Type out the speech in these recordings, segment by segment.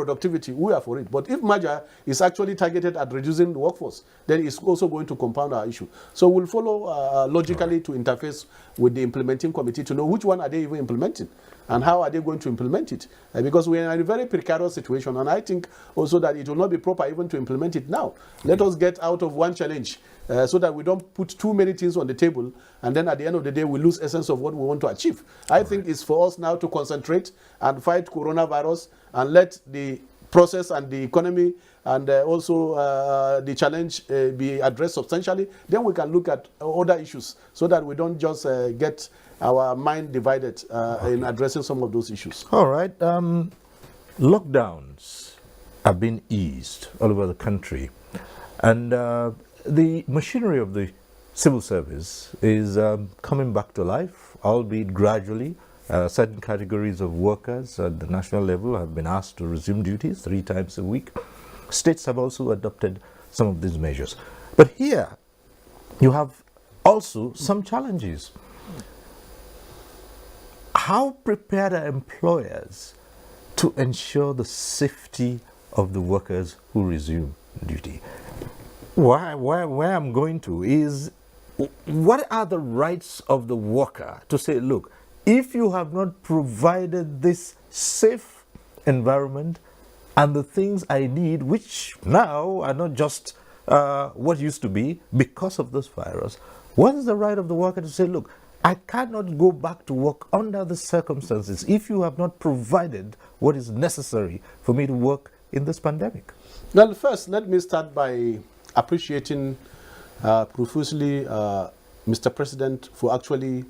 productivity, we are for it. But if merger is actually targeted at reducing the workforce, then it's also going to compound our issue. So we'll follow logically to interface with the implementing committee to know which one are they even implementing and how are they going to implement it. Because we are in a very precarious situation, and I think also that it will not be proper even to implement it now. Let us get out of one challenge so that we don't put too many things on the table, and then at the end of the day, we lose essence of what we want to achieve. I think it's for us now to concentrate and fight coronavirus and let the process and the economy and also the challenge be addressed substantially. Then we can look at other issues so that we don't just get our mind divided in addressing some of those issues. All right. Lockdowns have been eased all over the country, and the machinery of the civil service is coming back to life, albeit gradually. Certain categories of workers at the national level have been asked to resume duties 3 times a week. States have also adopted some of these measures. But here, you have also some challenges. How prepared are employers to ensure the safety of the workers who resume duty? Where I'm going to is, what are the rights of the worker to say, look, if you have not provided this safe environment and the things I need, which now are not just what used to be because of this virus, what is the right of the worker to say, look, I cannot go back to work under the circumstances if you have not provided what is necessary for me to work in this pandemic? Well, first, let me start by appreciating profusely Mr. President for actually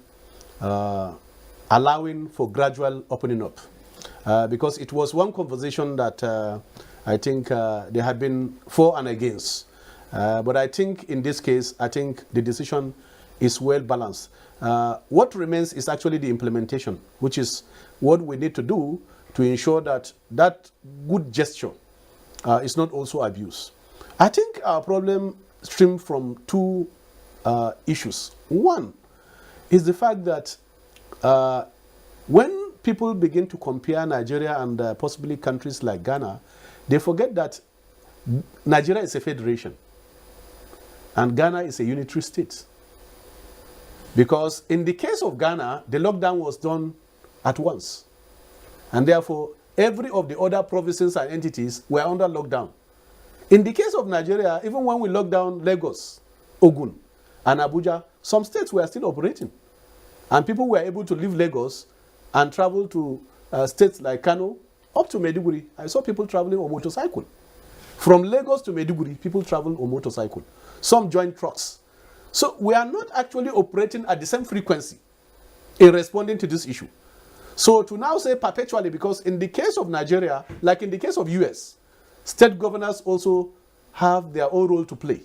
allowing for gradual opening up. Because it was one conversation that I think there had been for and against. But I think in this case, I think the decision is well balanced. What remains is actually the implementation, which is what we need to do to ensure that that good gesture is not also abused. I think our problem stems from 2 issues. One is the fact that when people begin to compare Nigeria and possibly countries like Ghana, they forget that Nigeria is a federation and Ghana is a unitary state. Because in the case of Ghana, the lockdown was done at once. And therefore, every of the other provinces and entities were under lockdown. In the case of Nigeria, even when we locked down Lagos, Ogun, and Abuja, some states were still operating. And people were able to leave Lagos and travel to states like Kano, up to Maiduguri. I saw people traveling on motorcycle. From Lagos to Maiduguri, people travel on motorcycle. Some joined trucks. So we are not actually operating at the same frequency in responding to this issue. So to now say perpetually, because in the case of Nigeria, like in the case of US, state governors also have their own role to play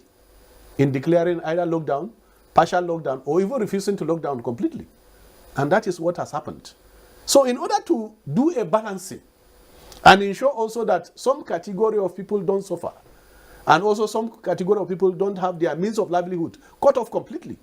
in declaring either lockdown, partial lockdown, or even refusing to lock down completely. And that is what has happened. So in order to do a balancing and ensure also that some category of people don't suffer, and also some category of people don't have their means of livelihood cut off completely,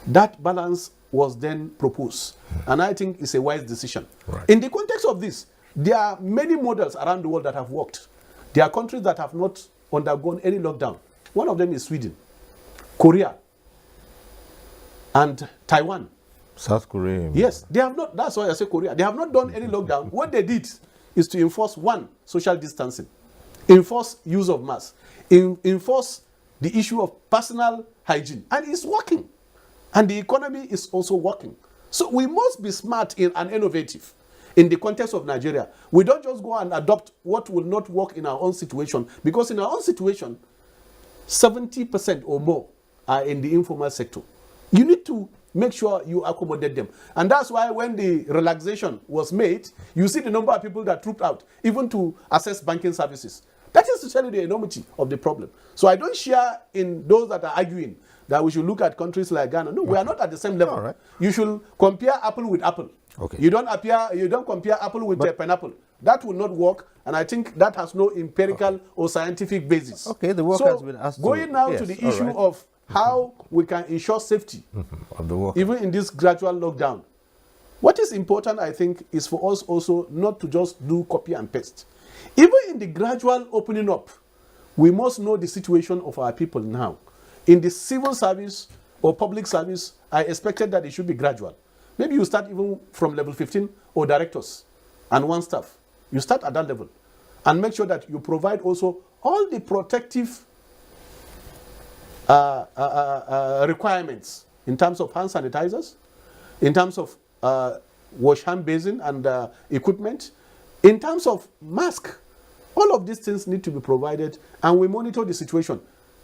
that balance was then proposed. And I think it's a wise decision. Right. In the context of this, there are many models around the world that have worked. There are countries that have not undergone any lockdown. One of them is Sweden, Korea, and Taiwan. South Korea. Yes, they have not, that's why I say Korea. They have not done any lockdown. What they did is to enforce, 1, social distancing, enforce use of masks, enforce the issue of personal hygiene. And it's working. And the economy is also working. So we must be smart and innovative in the context of Nigeria. We don't just go and adopt what will not work in our own situation, because in our own situation, 70% or more are in the informal sector. You need to make sure you accommodate them. And that's why when the relaxation was made, you see the number of people that trooped out, even to access banking services. That is to tell you the enormity of the problem. So I don't share in those that are arguing that we should look at countries like Ghana. No, we are not at the same level. All right. You should compare apple with apple. Okay. You don't compare apple with pineapple. That will not work, and I think that has no empirical or scientific basis. Okay, the work has been asked. Going now to the issue of how we can ensure safety, of the work, even in this gradual lockdown. What is important, I think, is for us also not to just do copy and paste. Even in the gradual opening up, we must know the situation of our people now. In the civil service or public service, I expected that it should be gradual. Maybe you start even from level 15 or directors and one staff. You start at that level and make sure that you provide also all the protective requirements in terms of hand sanitizers, in terms of wash hand basin and equipment, in terms of mask. All of these things need to be provided, and we monitor the situation.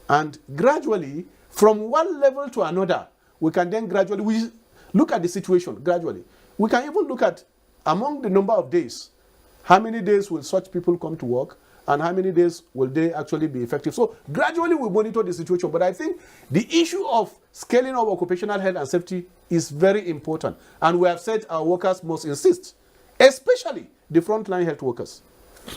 And gradually, from one level to another, we can then gradually look at the situation gradually. We can even look at, among the number of days, how many days will such people come to work, and how many days will they actually be effective. So gradually we monitor the situation. But I think the issue of scaling of occupational health and safety is very important. And we have said our workers must insist, especially the frontline health workers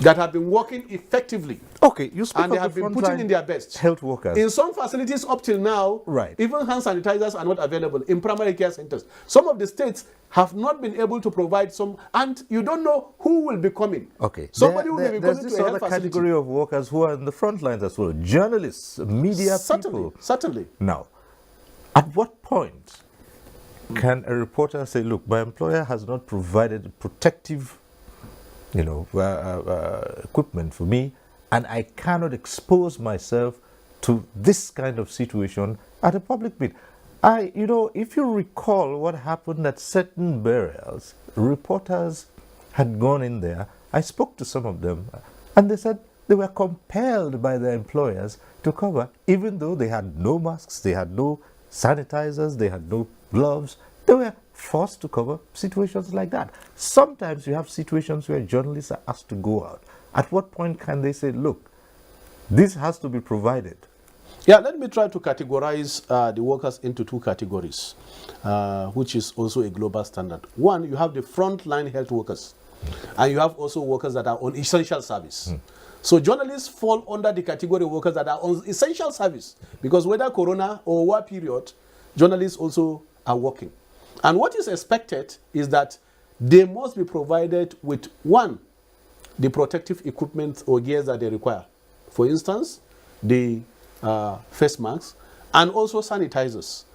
that have been working effectively. Okay, you speak and they of have the been putting in their best. Health workers. In some facilities up till now, right, even hand sanitizers are not available in primary care centers. Some of the states have not been able to provide some, and you don't know who will be coming. Okay. Somebody will be coming to a health facility. There's this other category of workers who are in the front lines as well. Journalists, media people. Certainly. Now, at what point can a reporter say, look, my employer has not provided protective equipment for me, and I cannot expose myself to this kind of situation at a public meet? If you recall what happened at certain burials, reporters had gone in there. I spoke to some of them, and they said they were compelled by their employers to cover, even though they had no masks, they had no sanitizers, they had no gloves. They were forced to cover situations like that. Sometimes you have situations where journalists are asked to go out. At what point can they say, look, this has to be provided? Yeah, let me try to categorize the workers into two categories, which is also a global standard. One, you have the frontline health workers, and you have also workers that are on essential service. So journalists fall under the category of workers that are on essential service, because whether corona or war period, journalists also are working. And what is expected is that they must be provided with, one, the protective equipment or gears that they require. For instance, the face masks and also sanitizers.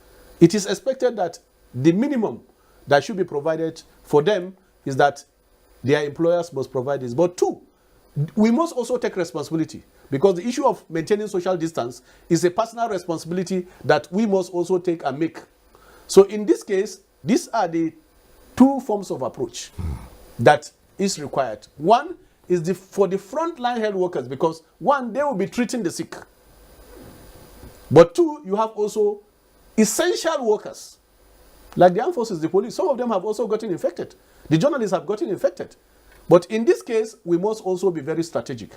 It is expected that the minimum that should be provided for them is that their employers must provide this. But two, we must also take responsibility, because the issue of maintaining social distance is a personal responsibility that we must also take and make. So in this case, these are the two forms of approach that is required. One is for the frontline health workers, because one, they will be treating the sick. But two, you have also essential workers, like the armed forces, the police. Some of them have also gotten infected. The journalists have gotten infected. But in this case, we must also be very strategic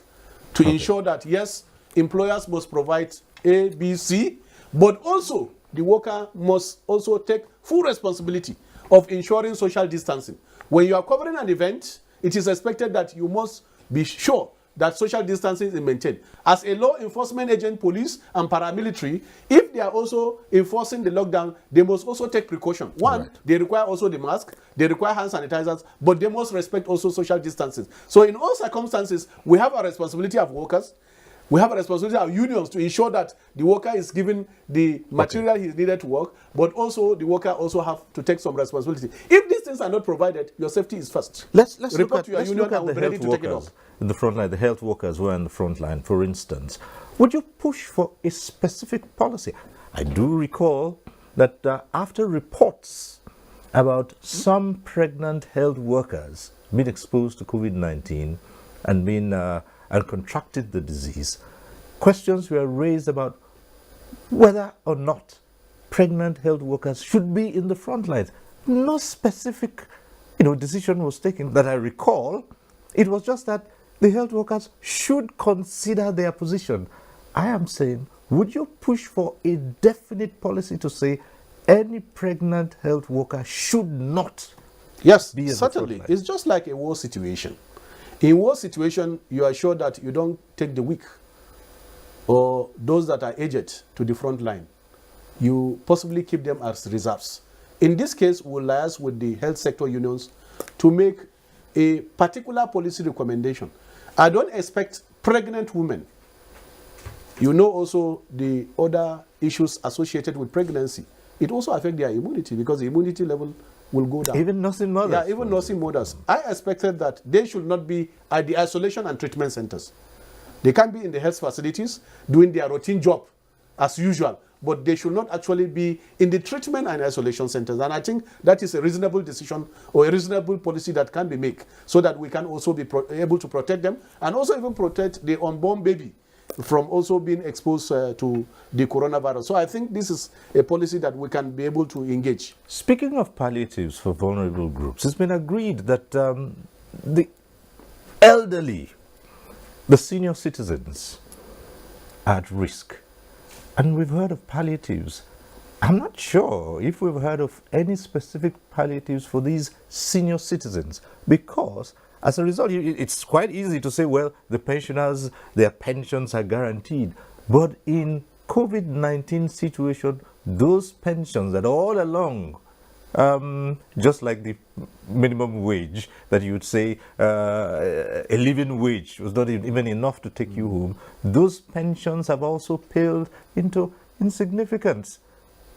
to ensure that, yes, employers must provide A, B, C, but also the worker must also take full responsibility of ensuring social distancing. When you are covering an event, it is expected that you must be sure that social distancing is maintained. As a law enforcement agent, police and paramilitary, if they are also enforcing the lockdown, they must also take precaution. One, they require also the mask, they require hand sanitizers, but they must respect also social distancing. So in all circumstances, we have a responsibility of workers. We have a responsibility of unions to ensure that the worker is given the material he needed to work, but also the worker also have to take some responsibility. If these things are not provided, your safety is first. Let's report to your union look at and the we'll be ready health to take it workers up. in the front line, the health workers who are in the front line, for instance. Would you push for a specific policy? I do recall that after reports about some pregnant health workers being exposed to COVID-19 and being and contracted the disease, questions were raised about whether or not pregnant health workers should be in the front lines. No specific, decision was taken that I recall. It was just that the health workers should consider their position. I am saying, would you push for a definite policy to say any pregnant health worker should not Yes, be in certainly. the front line? It's just like a war situation. In war situation, you are sure that you don't take the weak or those that are aged to the front line. You possibly keep them as reserves. In this case, we'll liaise with the health sector unions to make a particular policy recommendation. I don't expect pregnant women. You know also the other issues associated with pregnancy. It also affects their immunity because the immunity level will go down. Even nursing mothers? Yeah, even nursing mothers. I expected that they should not be at the isolation and treatment centers. They can be in the health facilities doing their routine job as usual, but they should not actually be in the treatment and isolation centers. And I think that is a reasonable decision or a reasonable policy that can be made so that we can also be able to protect them and also even protect the unborn baby from also being exposed to the coronavirus. So I think this is a policy that we can be able to engage. Speaking of palliatives for vulnerable groups, it's been agreed that the elderly, the senior citizens are at risk. And we've heard of palliatives. I'm not sure if we've heard of any specific palliatives for these senior citizens because as a result, it's quite easy to say, well, the pensioners, their pensions are guaranteed. But in COVID-19 situation, those pensions that all along, just like the minimum wage that you would say a living wage was not even enough to take you home, those pensions have also paled into insignificance.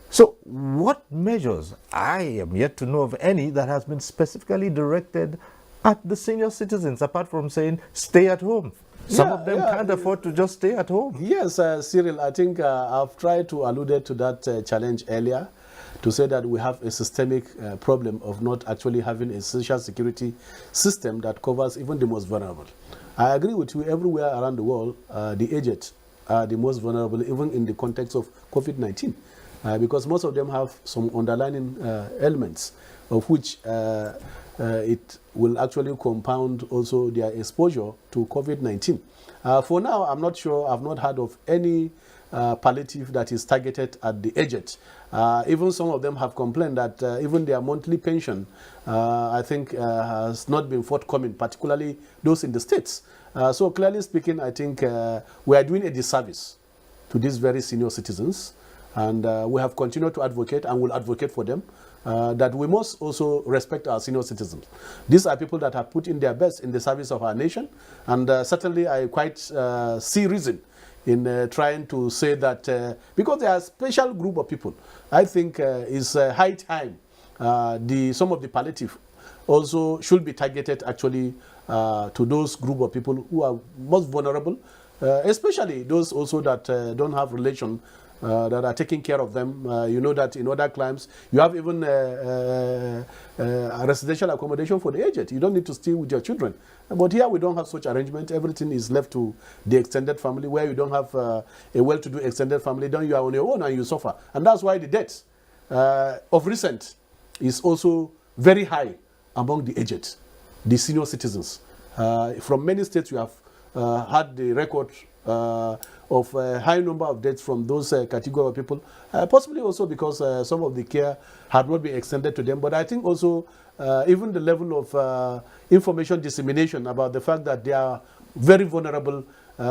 So what measures, I am yet to know of any that has been specifically directed at the senior citizens, apart from saying stay at home? Some of them can't afford to just stay at home. Yes, Cyril, I think I've tried to allude to that challenge earlier to say that we have a systemic problem of not actually having a social security system that covers even the most vulnerable. I agree with you, everywhere around the world, the aged are the most vulnerable, even in the context of COVID-19, because most of them have some underlying elements of which it will actually compound also their exposure to COVID-19. For now, I'm not sure, I've not heard of any palliative that is targeted at the aged. Even some of them have complained that even their monthly pension, I think, has not been forthcoming, particularly those in the States. So clearly speaking, I think we are doing a disservice to these very senior citizens, and we have continued to advocate and will advocate for them. That we must also respect our senior citizens. These are people that have put in their best in the service of our nation, and certainly I quite see reason in trying to say that because they are a special group of people, I think it's high time some of the palliative also should be targeted actually to those group of people who are most vulnerable, especially those also that don't have relation that are taking care of them. You know that in other climes, you have even a residential accommodation for the aged. You don't need to stay with your children. But here we don't have such arrangement. Everything is left to the extended family, where you don't have a well-to-do extended family. Then you are on your own and you suffer. And that's why the death of recent is also very high among the aged, the senior citizens. From many states, you have had the record of a high number of deaths from those category of people, possibly also because some of the care had not been extended to them. But I think also even the level of information dissemination about the fact that they are very vulnerable,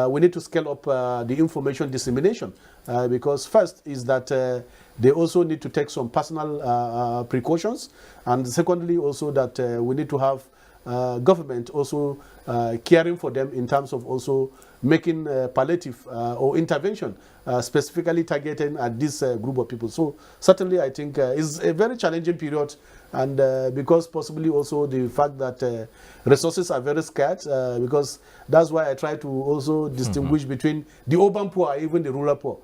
we need to scale up the information dissemination because first is that they also need to take some personal precautions, and secondly also that we need to have government also caring for them in terms of also making palliative or intervention specifically targeting at this group of people. So certainly I think it's a very challenging period, and because possibly also the fact that resources are very scarce, because that's why I try to also distinguish between the urban poor and even the rural poor.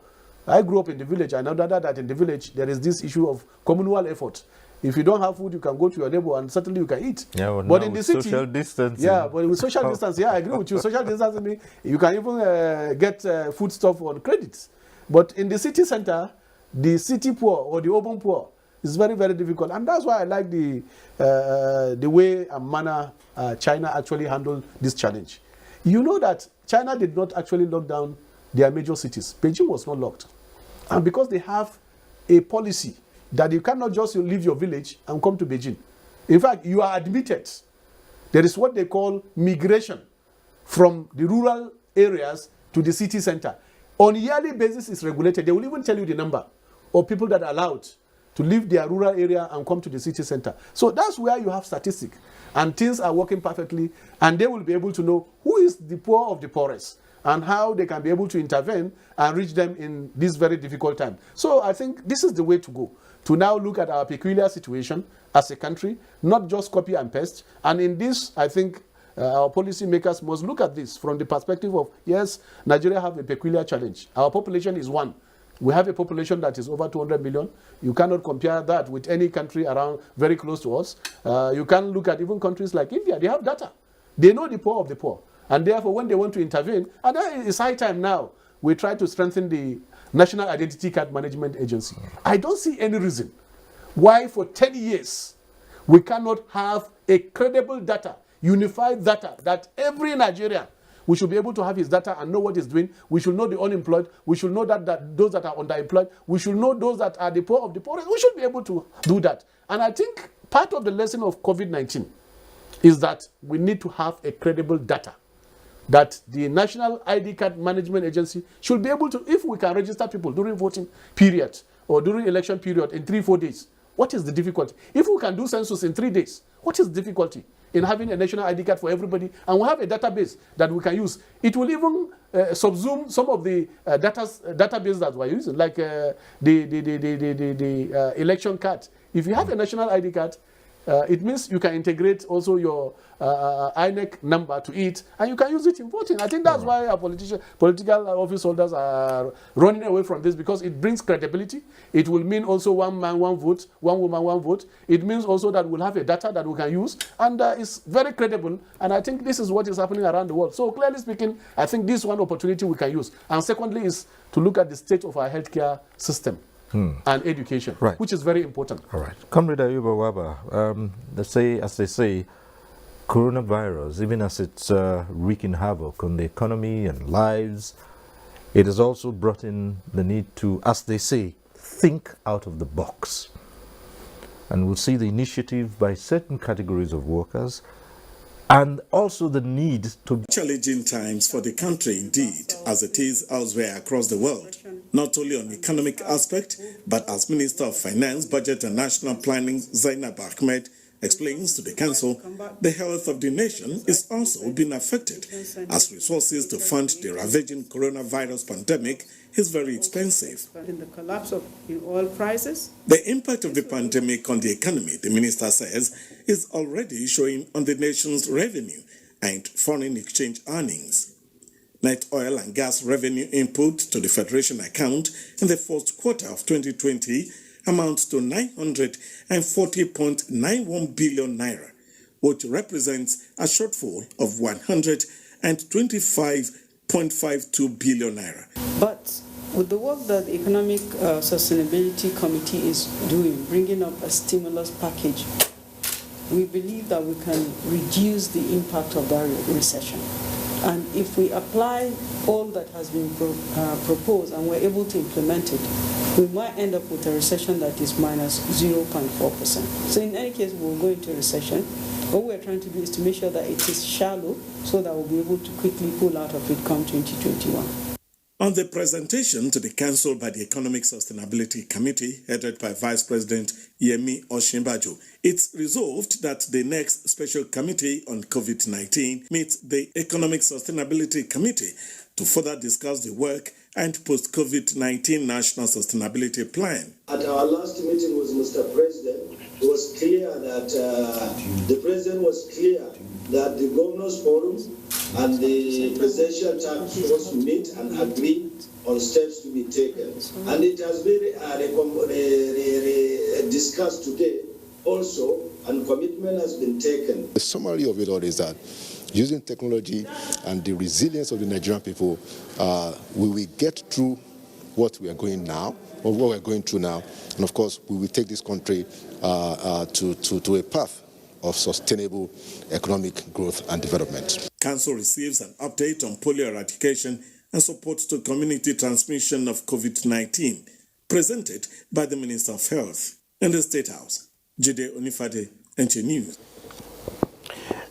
I grew up in the village. I know that in the village there is this issue of communal effort. If you don't have food, you can go to your neighbor and certainly you can eat. Yeah, well, but in the city, social distancing. Yeah, but with social distance, yeah, I agree with you. Social distancing, you can even get food stuff on credit. But in the city center, the city poor or the urban poor is very, very difficult. And that's why I like the way and manner China actually handled this challenge. You know that China did not actually lock down their major cities. Beijing was not locked. And because they have a policy that you cannot just leave your village and come to Beijing. In fact, you are admitted. There is what they call migration from the rural areas to the city center. On a yearly basis, it's regulated. They will even tell you the number of people that are allowed to leave their rural area and come to the city center. So that's where you have statistics, and things are working perfectly, and they will be able to know who is the poor of the poorest and how they can be able to intervene and reach them in this very difficult time. So I think this is the way to go, to now look at our peculiar situation as a country, not just copy and paste. And in this, I think our policy makers must look at this from the perspective of, yes, Nigeria have a peculiar challenge. Our population is one. We have a population that is over 200 million. You cannot compare that with any country around very close to us. You can look at even countries like India. They have data. They know the poor of the poor. And therefore, when they want to intervene, and it's high time now, we try to strengthen the National Identity Card Management Agency. I don't see any reason why for 10 years we cannot have a credible data, unified data, that every Nigerian, we should be able to have his data and know what he's doing. We should know the unemployed. We should know that those that are underemployed. We should know those that are the poor of the poorest. We should be able to do that. And I think part of the lesson of COVID-19 is that we need to have a credible data, that the National ID Card Management Agency should be able to, if we can register people during voting period or during election period in 3-4 days, what is the difficulty? If we can do census in 3 days, what is the difficulty in having a national ID card for everybody? And we have a database that we can use. It will even subsume some of the database that we're using, like the election card. If you have a national ID card, it means you can integrate also your INEC number to it, and you can use it in voting. I think that's why our political office holders are running away from this, because it brings credibility. It will mean also one man, one vote, one woman, one vote. It means also that we'll have a data that we can use, and it's very credible. And I think this is what is happening around the world. So clearly speaking, I think this is one opportunity we can use. And secondly is to look at the state of our healthcare system. And education, which is very important. All right. Comrade Ayuba Waba, as they say, coronavirus, even as it's wreaking havoc on the economy and lives, it has also brought in the need to, as they say, think out of the box. And we'll see the initiative by certain categories of workers, and also the need to... Challenging times for the country indeed, as it is elsewhere across the world, not only on the economic aspect, but as Minister of Finance, Budget and National Planning Zainab Ahmed explains to the Council, the health of the nation is also being affected, as resources to fund the ravaging coronavirus pandemic is very expensive. In the collapse of oil prices, the impact of the pandemic on the economy, the minister says, is already showing on the nation's revenue and foreign exchange earnings. Net oil and gas revenue input to the Federation account in the first quarter of 2020 amounts to 940.91 billion naira, which represents a shortfall of 125.52 billion naira. But with the work that the Economic Sustainability Committee is doing, bringing up a stimulus package, we believe that we can reduce the impact of that recession. And if we apply all that has been proposed and we're able to implement it, we might end up with a recession that is minus 0.4%. So in any case, we'll go into a recession. What we're trying to do is to make sure that it is shallow so that we'll be able to quickly pull out of it come 2021. On the presentation to the Council by the Economic Sustainability Committee, headed by Vice President Yemi Osinbajo, it's resolved that the next special committee on COVID-19 meets the Economic Sustainability Committee to further discuss the work and post-COVID-19 National Sustainability Plan. At our last meeting with Mr. President, it was clear that the President was clear that the Governors Forum and the Presidential Task Force meet and agree on steps to be taken. And it has been discussed today also, and commitment has been taken. The summary of it all is that using technology and the resilience of the Nigerian people, we will get through what we are going now, or what we're going through now, and of course we will take this country to a path of sustainable economic growth and development. Council receives an update on polio eradication and support to community transmission of COVID-19, presented by the Minister of Health. In the State House, Jide Onifade, NT News.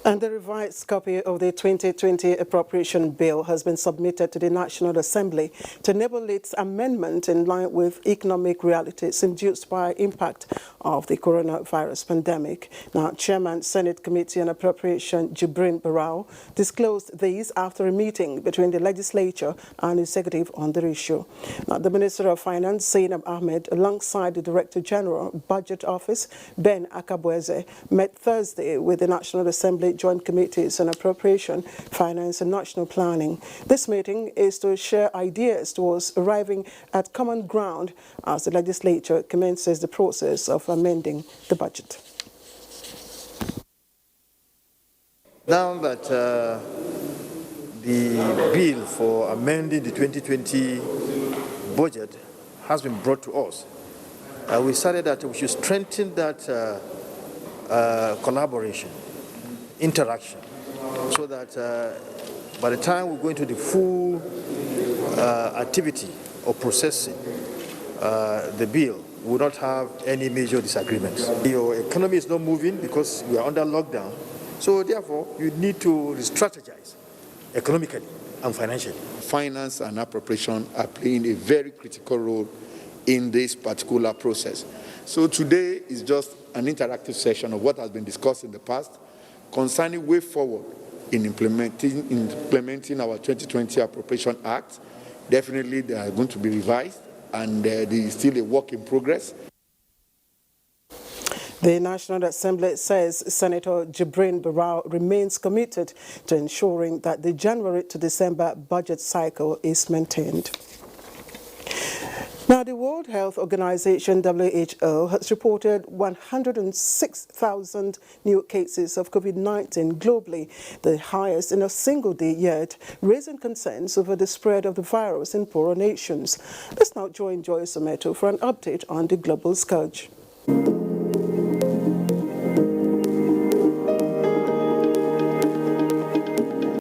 And the revised copy of the 2020 appropriation bill has been submitted to the National Assembly to enable its amendment in line with economic realities induced by impact of the coronavirus pandemic. Now, Chairman Senate Committee on Appropriation Jibrin Barau disclosed these after a meeting between the legislature and the executive on the issue. Now, the Minister of Finance, Zainab Ahmed, alongside the Director General, Budget Office, Ben Akabweze, met Thursday with the National Assembly Joint Committees on Appropriation, Finance and National Planning. This meeting is to share ideas towards arriving at common ground as the legislature commences the process of amending the budget. Now that the bill for amending the 2020 budget has been brought to us, we decided that we should strengthen that collaboration, interaction, so that by the time we go into the full activity of processing the bill, we will not have any major disagreements. Your economy is not moving because we are under lockdown, so therefore you need to strategize economically and financially. Finance and appropriation are playing a very critical role in this particular process. So today is just an interactive session of what has been discussed in the past concerning way forward in implementing our 2020 Appropriation Act. Definitely they are going to be revised, and there is still a work in progress. The National Assembly says Senator Jibrin Barau remains committed to ensuring that the January to December budget cycle is maintained. Now, the World Health Organization, WHO, has reported 106,000 new cases of COVID-19 globally, the highest in a single day yet, raising concerns over the spread of the virus in poorer nations. Let's now join Joyce Ometo for an update on the global scourge.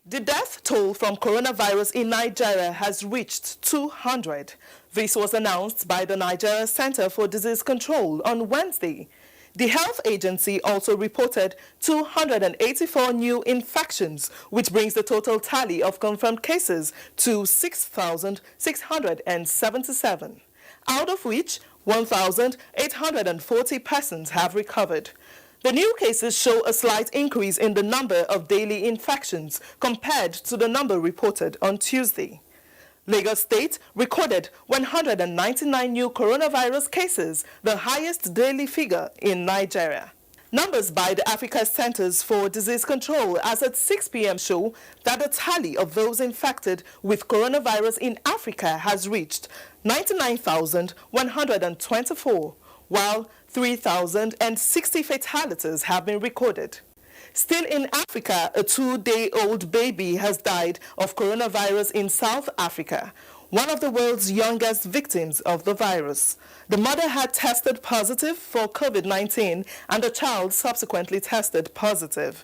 The death toll from coronavirus in Nigeria has reached 200. This was announced by the Nigeria Center for Disease Control on Wednesday. The health agency also reported 284 new infections, which brings the total tally of confirmed cases to 6,677, out of which 1,840 persons have recovered. The new cases show a slight increase in the number of daily infections compared to the number reported on Tuesday. Lagos State recorded 199 new coronavirus cases, the highest daily figure in Nigeria. Numbers by the Africa Centers for Disease Control as at 6 p.m. show that the tally of those infected with coronavirus in Africa has reached 99,124, while 3,060 fatalities have been recorded. Still in Africa, a 2-day-old baby has died of coronavirus in South Africa, one of the world's youngest victims of the virus. The mother had tested positive for COVID-19 and the child subsequently tested positive.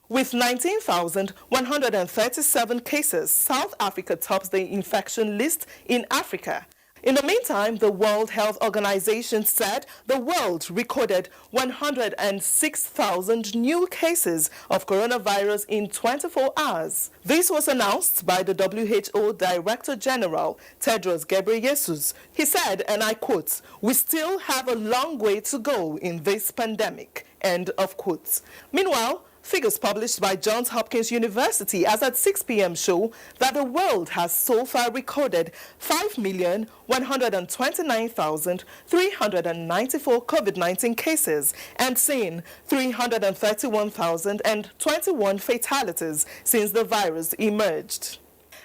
With 19,137 cases, South Africa tops the infection list in Africa. In the meantime, the World Health Organization said the world recorded 106,000 new cases of coronavirus in 24 hours. This was announced by the WHO Director General, Tedros Ghebreyesus. He said, and I quote, "We still have a long way to go in this pandemic," end of quotes. Meanwhile, figures published by Johns Hopkins University as at 6 p.m. show that the world has so far recorded 5,129,394 COVID-19 cases and seen 331,021 fatalities since the virus emerged.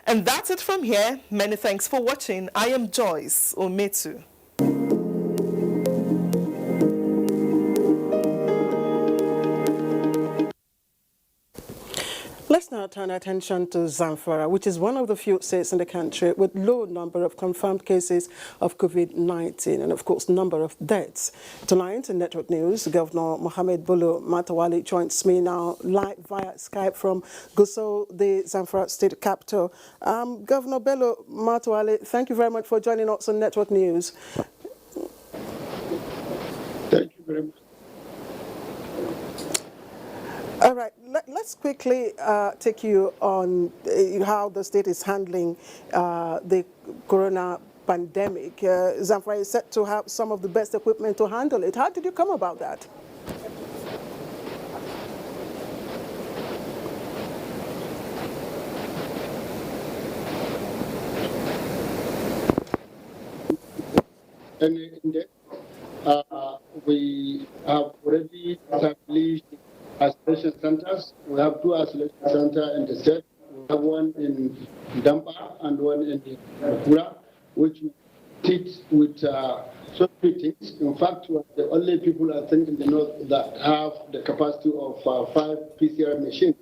And that's it from here. Many thanks for watching. I am Joyce Ometo. Let's now turn our attention to Zamfara, which is one of the few states in the country with low number of confirmed cases of COVID-19 and, of course, number of deaths. Tonight in Network News, Governor Mohammed Bello Matawalle joins me now live via Skype from Gusau, the Zamfara state capital. Governor Bello Matawalle, thank you very much for joining us on Network News. Thank you very much. All right, let's quickly take you on how the state is handling the corona pandemic. Zamfara is said to have some of the best equipment to handle it. How did you come about that? We have already established isolation centers. We have 2 isolation centers in the state. We have one in Dampa and one in Kura, which we treat with so many things. In fact, we are the only people, I think, in the north that have the capacity of 5 PCR machines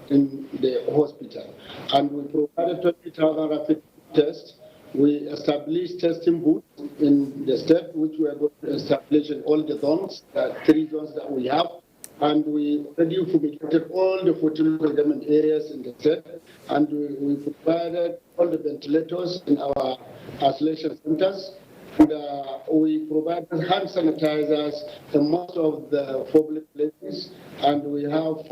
in the hospital. And we provided 20,000 rapid tests. We established testing booths in the state, which we are going to establish in all the zones, 3 zones that we have. And we already fumigated all the 14 government areas in the state. And we provided all the ventilators in our isolation centers. And we provided hand sanitizers in most of the public places. And we have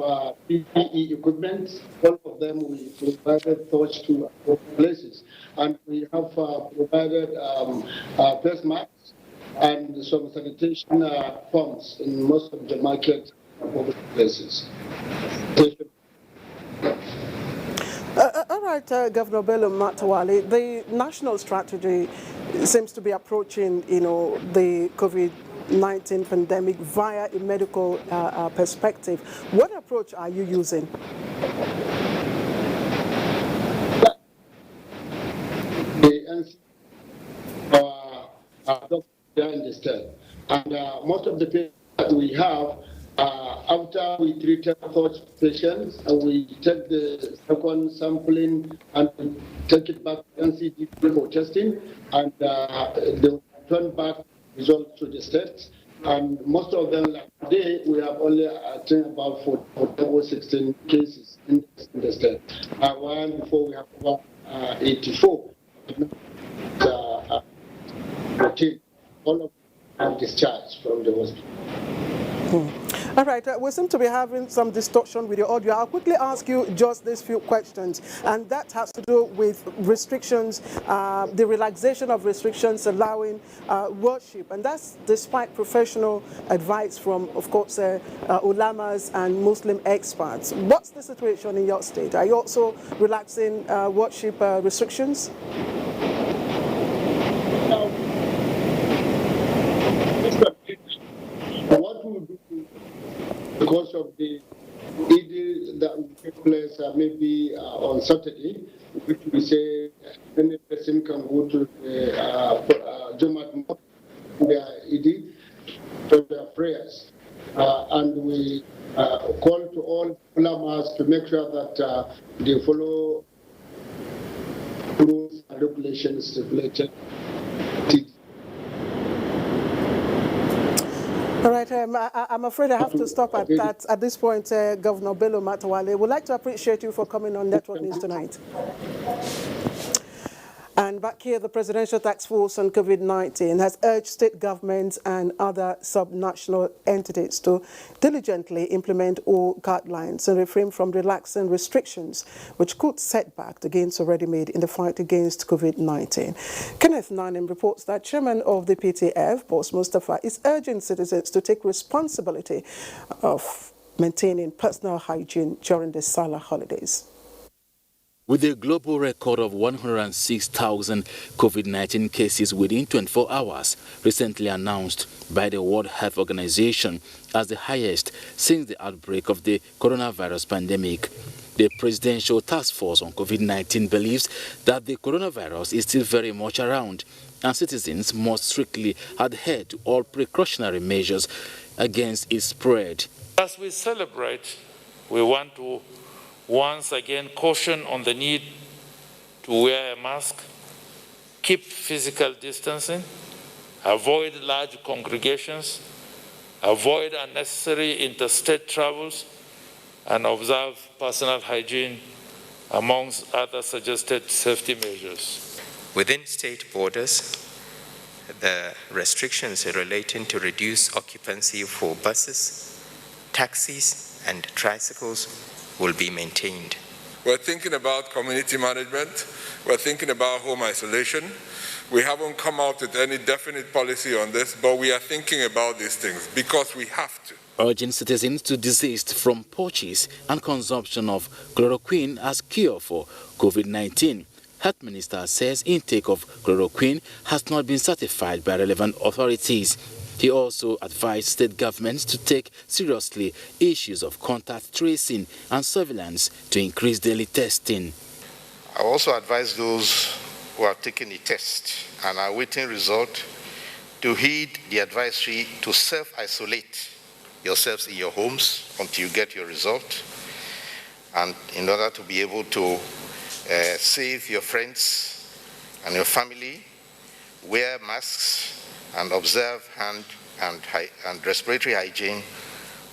PPE equipment. All of them we provided torch to places. And we have provided face masks and some sanitation pumps in most of the market public places. All right, Governor Bello Matawalle, the national strategy seems to be approaching, the COVID-19 pandemic via a medical perspective. What approach are you using? The NC are in the state, and most of the patients that we have, after we treated such patients, we take the second sampling and we take it back to NCD for testing, and they return back results to the states. And most of them, like today, we have only, I think, about 16 cases in the state. While before we have about 84. All of them are discharged from the hospital. All right, we seem to be having some distortion with your audio. I'll quickly ask you just these few questions, and that has to do with restrictions, the relaxation of restrictions allowing worship, and that's despite professional advice from, of course, ulamas and Muslim experts. What's the situation in your state? Are you also relaxing worship restrictions? What we do, because of the Eid that will take place maybe on Saturday, which we say any person can go to Jumat their Eid for their prayers. And we call to all ulamas to make sure that they follow rules and regulations stipulated. All right, I'm afraid I have to stop at that. At this point, Governor Bello Matawalle, would like to appreciate you for coming on Network News tonight. And back here, the Presidential Task Force on COVID-19 has urged state governments and other subnational entities to diligently implement all guidelines and refrain from relaxing restrictions, which could set back the gains already made in the fight against COVID-19. Kenneth Nanim reports that Chairman of the PTF, Boss Mustafa, is urging citizens to take responsibility of maintaining personal hygiene during the Salah holidays. With a global record of 106,000 COVID-19 cases within 24 hours, recently announced by the World Health Organization as the highest since the outbreak of the coronavirus pandemic, the Presidential Task Force on COVID-19 believes that the coronavirus is still very much around, and citizens must strictly adhere to all precautionary measures against its spread. As we celebrate, we want to once again caution on the need to wear a mask, keep physical distancing, avoid large congregations, avoid unnecessary interstate travels, and observe personal hygiene, amongst other suggested safety measures. Within state borders, the restrictions relating to reduced occupancy for buses, taxis, and tricycles will be maintained. We're thinking about community management. We're thinking about home isolation. We haven't come out with any definite policy on this, but we are thinking about these things because we have to. Urging citizens to desist from purchase and consumption of chloroquine as cure for COVID-19. Health Minister says intake of chloroquine has not been certified by relevant authorities. He also advised state governments to take seriously issues of contact tracing and surveillance to increase daily testing. I also advise those who have taken the test and are waiting result to heed the advisory to self-isolate yourselves in your homes until you get your result, and in order to be able to save your friends and your family, wear masks and observe hand and respiratory hygiene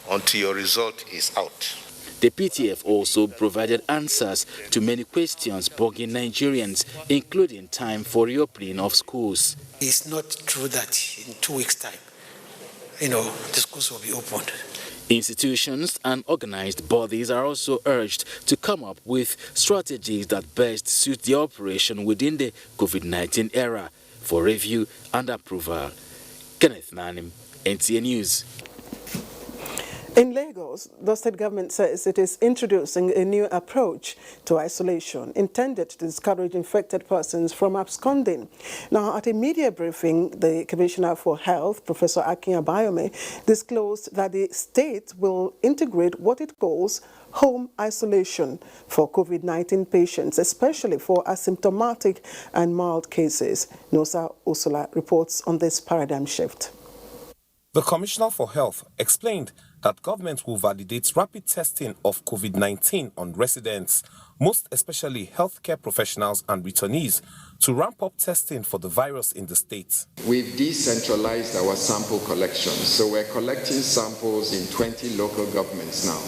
until your result is out. The PTF also provided answers to many questions bugging Nigerians, including time for reopening of schools. It's not true that in 2 weeks' time, the schools will be opened. Institutions and organized bodies are also urged to come up with strategies that best suit the operation within the COVID-19 era for review and approval. Kenneth Nanim, NTA News. In Lagos, the state government says it is introducing a new approach to isolation intended to discourage infected persons from absconding. Now, at a media briefing, the Commissioner for Health, Professor Akin Abayomi, disclosed that the state will integrate what it calls home isolation for COVID-19 patients, especially for asymptomatic and mild cases. Nosa Ursula reports on this paradigm shift. The Commissioner for Health explained that government will validate rapid testing of COVID-19 on residents, most especially healthcare professionals and returnees, to ramp up testing for the virus in the state. We've decentralized our sample collection, so we're collecting samples in 20 local governments now.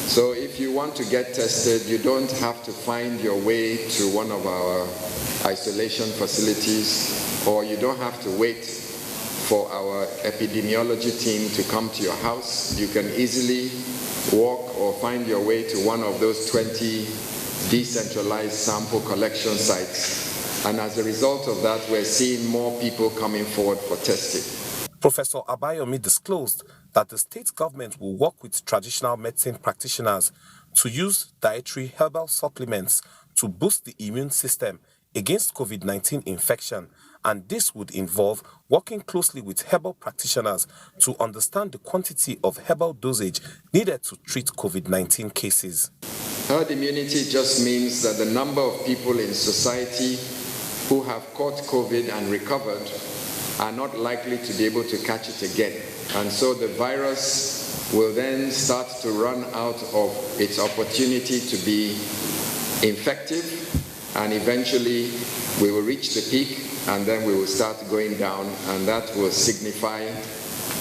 So if you want to get tested, you don't have to find your way to one of our isolation facilities, or you don't have to wait for our epidemiology team to come to your house. You can easily walk or find your way to one of those 20 decentralized sample collection sites. And as a result of that, we're seeing more people coming forward for testing. Professor Abayomi disclosed that the state government will work with traditional medicine practitioners to use dietary herbal supplements to boost the immune system against COVID-19 infection, and this would involve working closely with herbal practitioners to understand the quantity of herbal dosage needed to treat COVID-19 cases. Herd immunity just means that the number of people in society who have caught COVID and recovered are not likely to be able to catch it again. And so the virus will then start to run out of its opportunity to be infective, and eventually we will reach the peak, and then we will start going down, and that will signify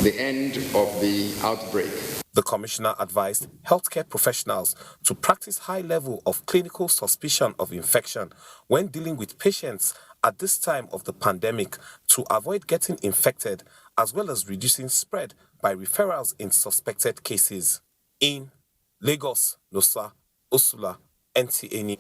the end of the outbreak. The Commissioner advised healthcare professionals to practice high level of clinical suspicion of infection when dealing with patients at this time of the pandemic to avoid getting infected, as well as reducing spread by referrals in suspected cases. In Lagos, Nosa Ursula, NTA.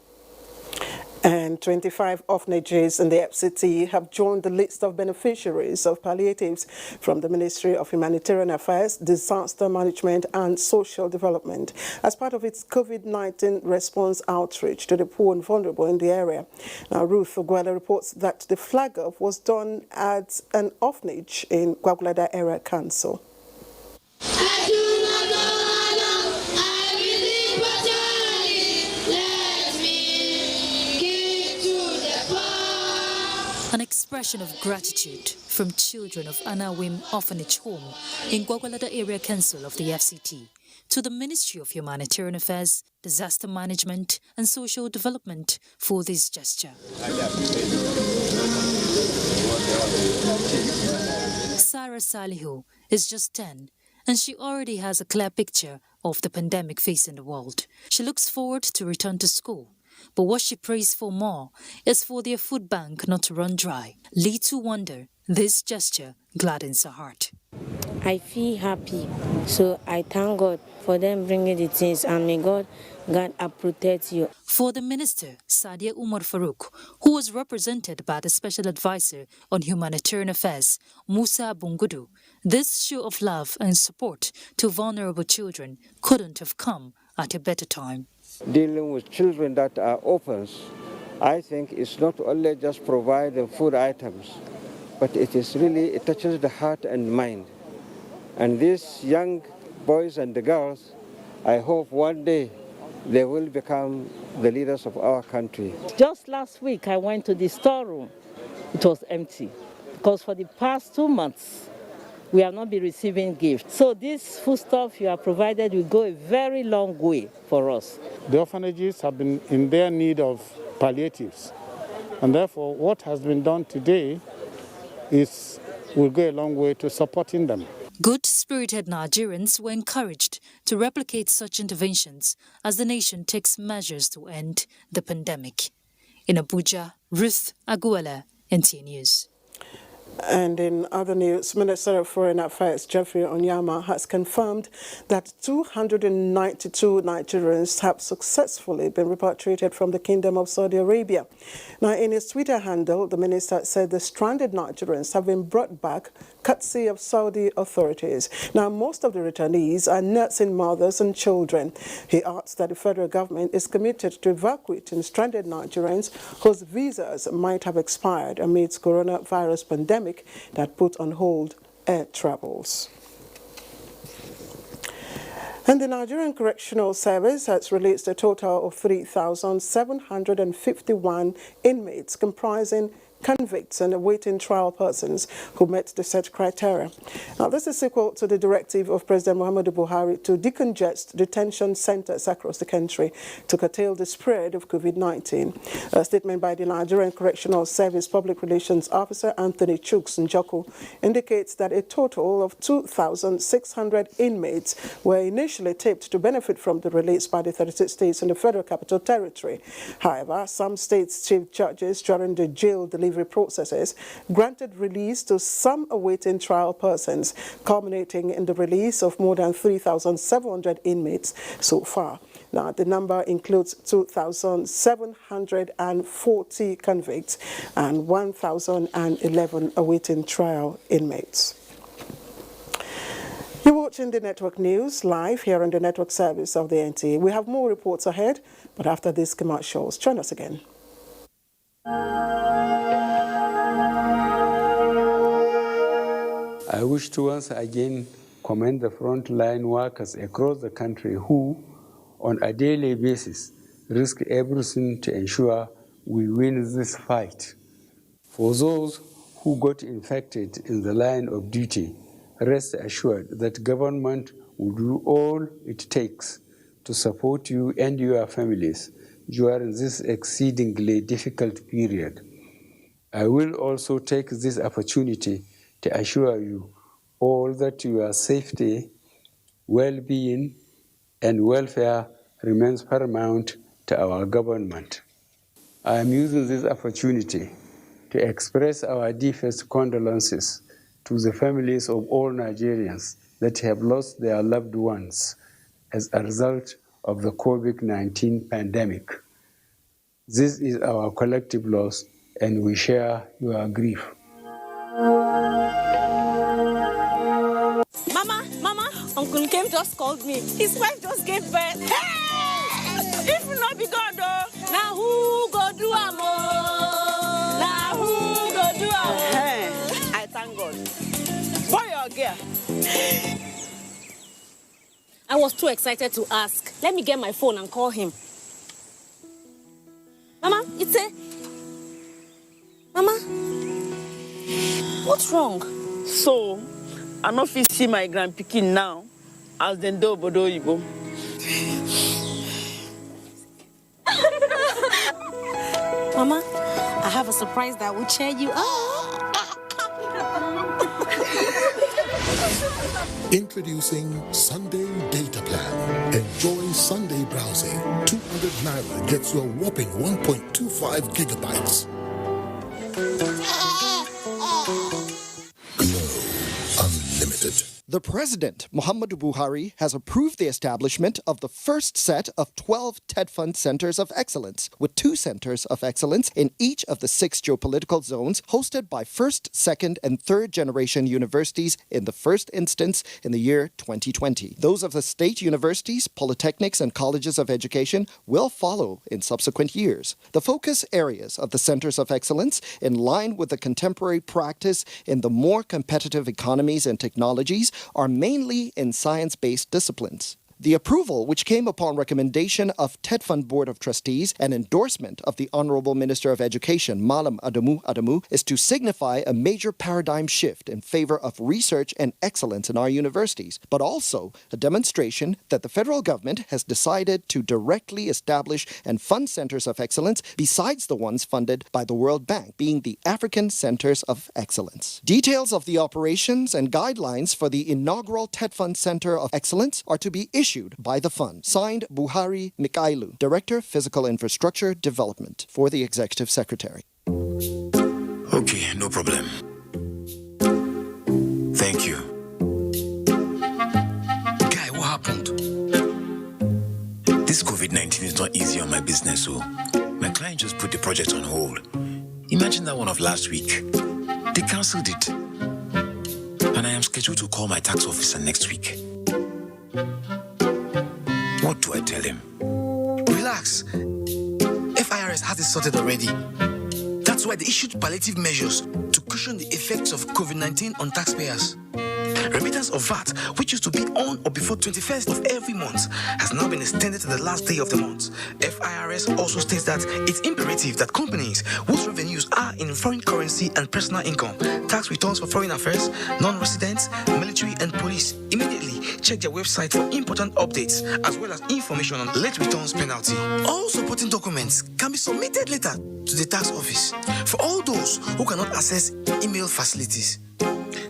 And 25 orphanages in the FCT have joined the list of beneficiaries of palliatives from the Ministry of Humanitarian Affairs, Disaster Management and Social Development as part of its COVID-19 response outreach to the poor and vulnerable in the area. Now, Ruth Ogwele reports that the flag-off was done at an orphanage in Gwagwalada Area Council. An expression of gratitude from children of Anawim Orphanage Home in Gwagwalada Area Council of the FCT to the Ministry of Humanitarian Affairs, Disaster Management and Social Development for this gesture. Sarah Salihu is just 10 and she already has a clear picture of the pandemic facing the world. She looks forward to return to school. But what she prays for more is for their food bank not to run dry, lead to wonder, This gesture gladdens her heart. I feel happy, so I thank God for them bringing the things, and may God protect you. For the minister, Sadia Umar Farouk, who was represented by the Special Advisor on Humanitarian Affairs, Musa Bungudu, this show of love and support to vulnerable children couldn't have come at a better time. Dealing with children that are orphans, I think it's not only just providing food items, but it touches the heart and mind. And these young boys and the girls, I hope one day they will become the leaders of our country. Just last week, I went to the storeroom. It was empty because for the past 2 months, we have not been receiving gifts. So this foodstuff you have provided will go a very long way for us. The orphanages have been in their need of palliatives. And therefore, what has been done today will go a long way to supporting them. Good-spirited Nigerians were encouraged to replicate such interventions as the nation takes measures to end the pandemic. In Abuja, Ruth Aguela, NTA News. And in other news, Minister of Foreign Affairs Geoffrey Onyama has confirmed that 292 Nigerians have successfully been repatriated from the Kingdom of Saudi Arabia. Now, in his Twitter handle, the minister said the stranded Nigerians have been brought back courtesy of Saudi authorities. Now, most of the returnees are nursing mothers and children. He adds that the federal government is committed to evacuating stranded Nigerians whose visas might have expired amidst coronavirus pandemic that put on hold air travels. And the Nigerian Correctional Service has released a total of 3,751 inmates comprising convicts and awaiting trial persons who met the set criteria. Now, this is equal to the directive of President Muhammadu Buhari to decongest detention centers across the country to curtail the spread of COVID-19. A statement by the Nigerian Correctional Service Public Relations Officer Anthony Chuks Njoku indicates that a total of 2,600 inmates were initially taped to benefit from the release by the 36 states in the Federal Capital Territory. However, some states' chief judges during the jail delivery processes granted release to some awaiting trial persons, culminating in the release of more than 3,700 inmates so far. Now, the number includes 2,740 convicts and 1,011 awaiting trial inmates. You're watching the Network News live here on the network service of the NTA. We have more reports ahead, but after these commercials, join us again. I wish to once again commend the frontline workers across the country who, on a daily basis, risk everything to ensure we win this fight. For those who got infected in the line of duty, rest assured that government will do all it takes to support you and your families during this exceedingly difficult period. I will also take this opportunity to assure you all that your safety, well-being, and welfare remains paramount to our government. I am using this opportunity to express our deepest condolences to the families of all Nigerians that have lost their loved ones as a result of the COVID-19 pandemic. This is our collective loss, and we share your grief. Mama, Uncle Kim just called me. His wife just gave birth. Hey! If not be God, though, now who go do am? Now who go do am? Hey, I thank God for your girl. I was too excited to ask. Let me get my phone and call him. Mama, it's a... Mama, what's wrong? So, I no fit see my grandpikin now as dem do obodo oyibo. Mama, I have a surprise that will cheer you up. Introducing Sunday Data Plan. Enjoy Sunday browsing. 200 Naira gets you a whopping 1.25 gigabytes. The President, Muhammadu Buhari, has approved the establishment of the first set of 12 TED Fund Centers of Excellence, with 2 centers of excellence in each of the 6 geopolitical zones, hosted by first, second, and third generation universities in the first instance in the year 2020. Those of the state universities, polytechnics, and colleges of education will follow in subsequent years. The focus areas of the centers of excellence, in line with the contemporary practice in the more competitive economies and technologies, are mainly in science-based disciplines. The approval, which came upon recommendation of TED Fund Board of Trustees and endorsement of the Honorable Minister of Education, Malam Adamu Adamu, is to signify a major paradigm shift in favor of research and excellence in our universities, but also a demonstration that the federal government has decided to directly establish and fund centers of excellence besides the ones funded by the World Bank, being the African Centers of Excellence. Details of the operations and guidelines for the inaugural TED Fund Center of Excellence are to be issued by the fund. Signed, Buhari Mikailu, Director, Physical Infrastructure Development, for the Executive Secretary. Okay, no problem. Thank you. Guy, what happened? This COVID-19 is not easy on my business, so my client just put the project on hold. Imagine that one of last week. They cancelled it. And I am scheduled to call my tax officer next week. What do I tell him? Relax. FIRS has it sorted already. That's why they issued palliative measures to cushion the effects of COVID-19 on taxpayers. Remittance of VAT, which used to be on or before 21st of every month, has now been extended to the last day of the month. FIRS also states that it's imperative that companies whose revenues are in foreign currency and personal income, tax returns for foreign affairs, non-residents, military and police, immediately check their website for important updates as well as information on late returns penalty. All supporting documents can be submitted later to the tax office for all those who cannot access email facilities.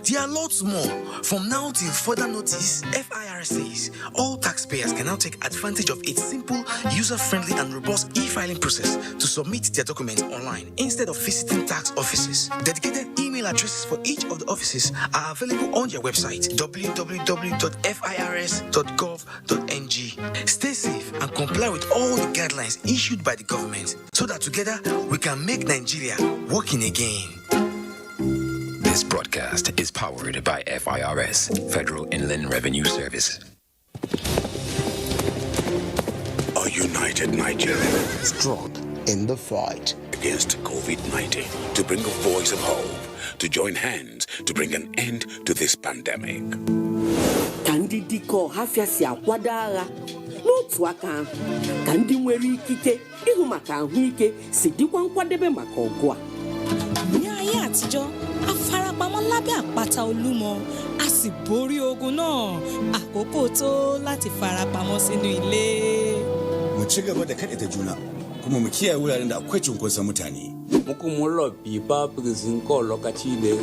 There are lots more. From now till further notice, FIRS says all taxpayers can now take advantage of its simple, user-friendly and robust e-filing process to submit their documents online instead of visiting tax offices. Dedicated email addresses for each of the offices are available on their website, www.firs.gov.ng. Stay safe and comply with all the guidelines issued by the government so that together we can make Nigeria working again. This broadcast is powered by FIRS, Federal Inland Revenue Service. A united Nigeria, strong in the fight against COVID-19, to bring a voice of hope, to join hands to bring an end to this pandemic. Kandi diko hafia si akwadara n'otu aka kandi nwere ikike ihu maka ahụike si dikwa nkwadebe maka ọgụ a. Ní ayé àtijọ́, a farapamọ́ lábẹ́ àpáta Olúmọ, a sì borí ogun náà. Àkókò tó láti farapamọ́ sínú ilé. Mu ci gaba da kaɗaita juna, kuma mu kiyaye wuraren da akwai cunkoson mutane. Mukumulo pipa prizinko lokachide.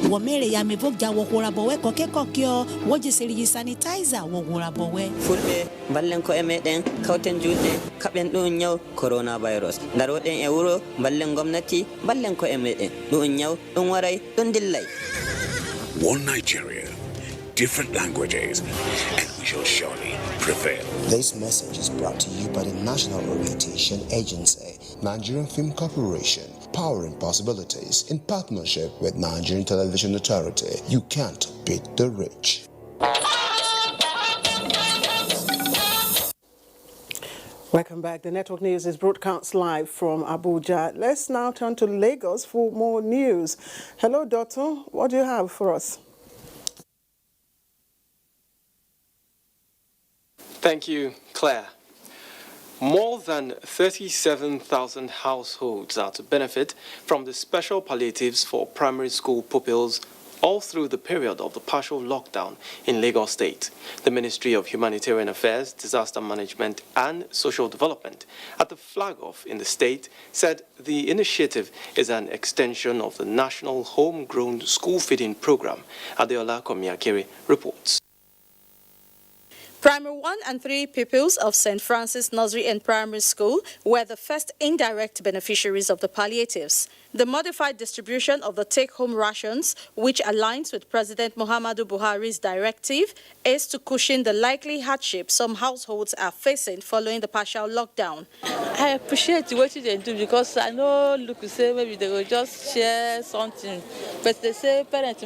Womere ya mevogja wohora bowe kokekokyo, woje seriji sanitizer wohora bowe. Fulbe ballen ko emeden kauten jude kaben dun nyaw coronavirus. Daroden e wuro ballen gomnati ballen ko emeden dun nyaw dun waray dun dillay. One Nigeria, different languages, and we shall surely prevail. This message is brought to you by the National Orientation Agency, Nigerian Film Corporation, powering possibilities in partnership with Nigerian Television Authority. You can't beat the rich. Welcome back. The Network News is broadcast live from Abuja. Let's now turn to Lagos for more news. Hello, Dotun. What do you have for us? Thank you, Claire. More than 37,000 households are to benefit from the special palliatives for primary school pupils all through the period of the partial lockdown in Lagos State. The Ministry of Humanitarian Affairs, Disaster Management and Social Development at the flag-off in the state said the initiative is an extension of the National Homegrown School Feeding Program. Adeola Komiakere reports. Primary 1 and 3 pupils of St. Francis Nursery and Primary School were the first indirect beneficiaries of the palliatives. The modified distribution of the take-home rations, which aligns with President Muhammadu Buhari's directive, is to cushion the likely hardship some households are facing following the partial lockdown. I appreciate what they do because I know, look, say maybe they will just share something. But they say parents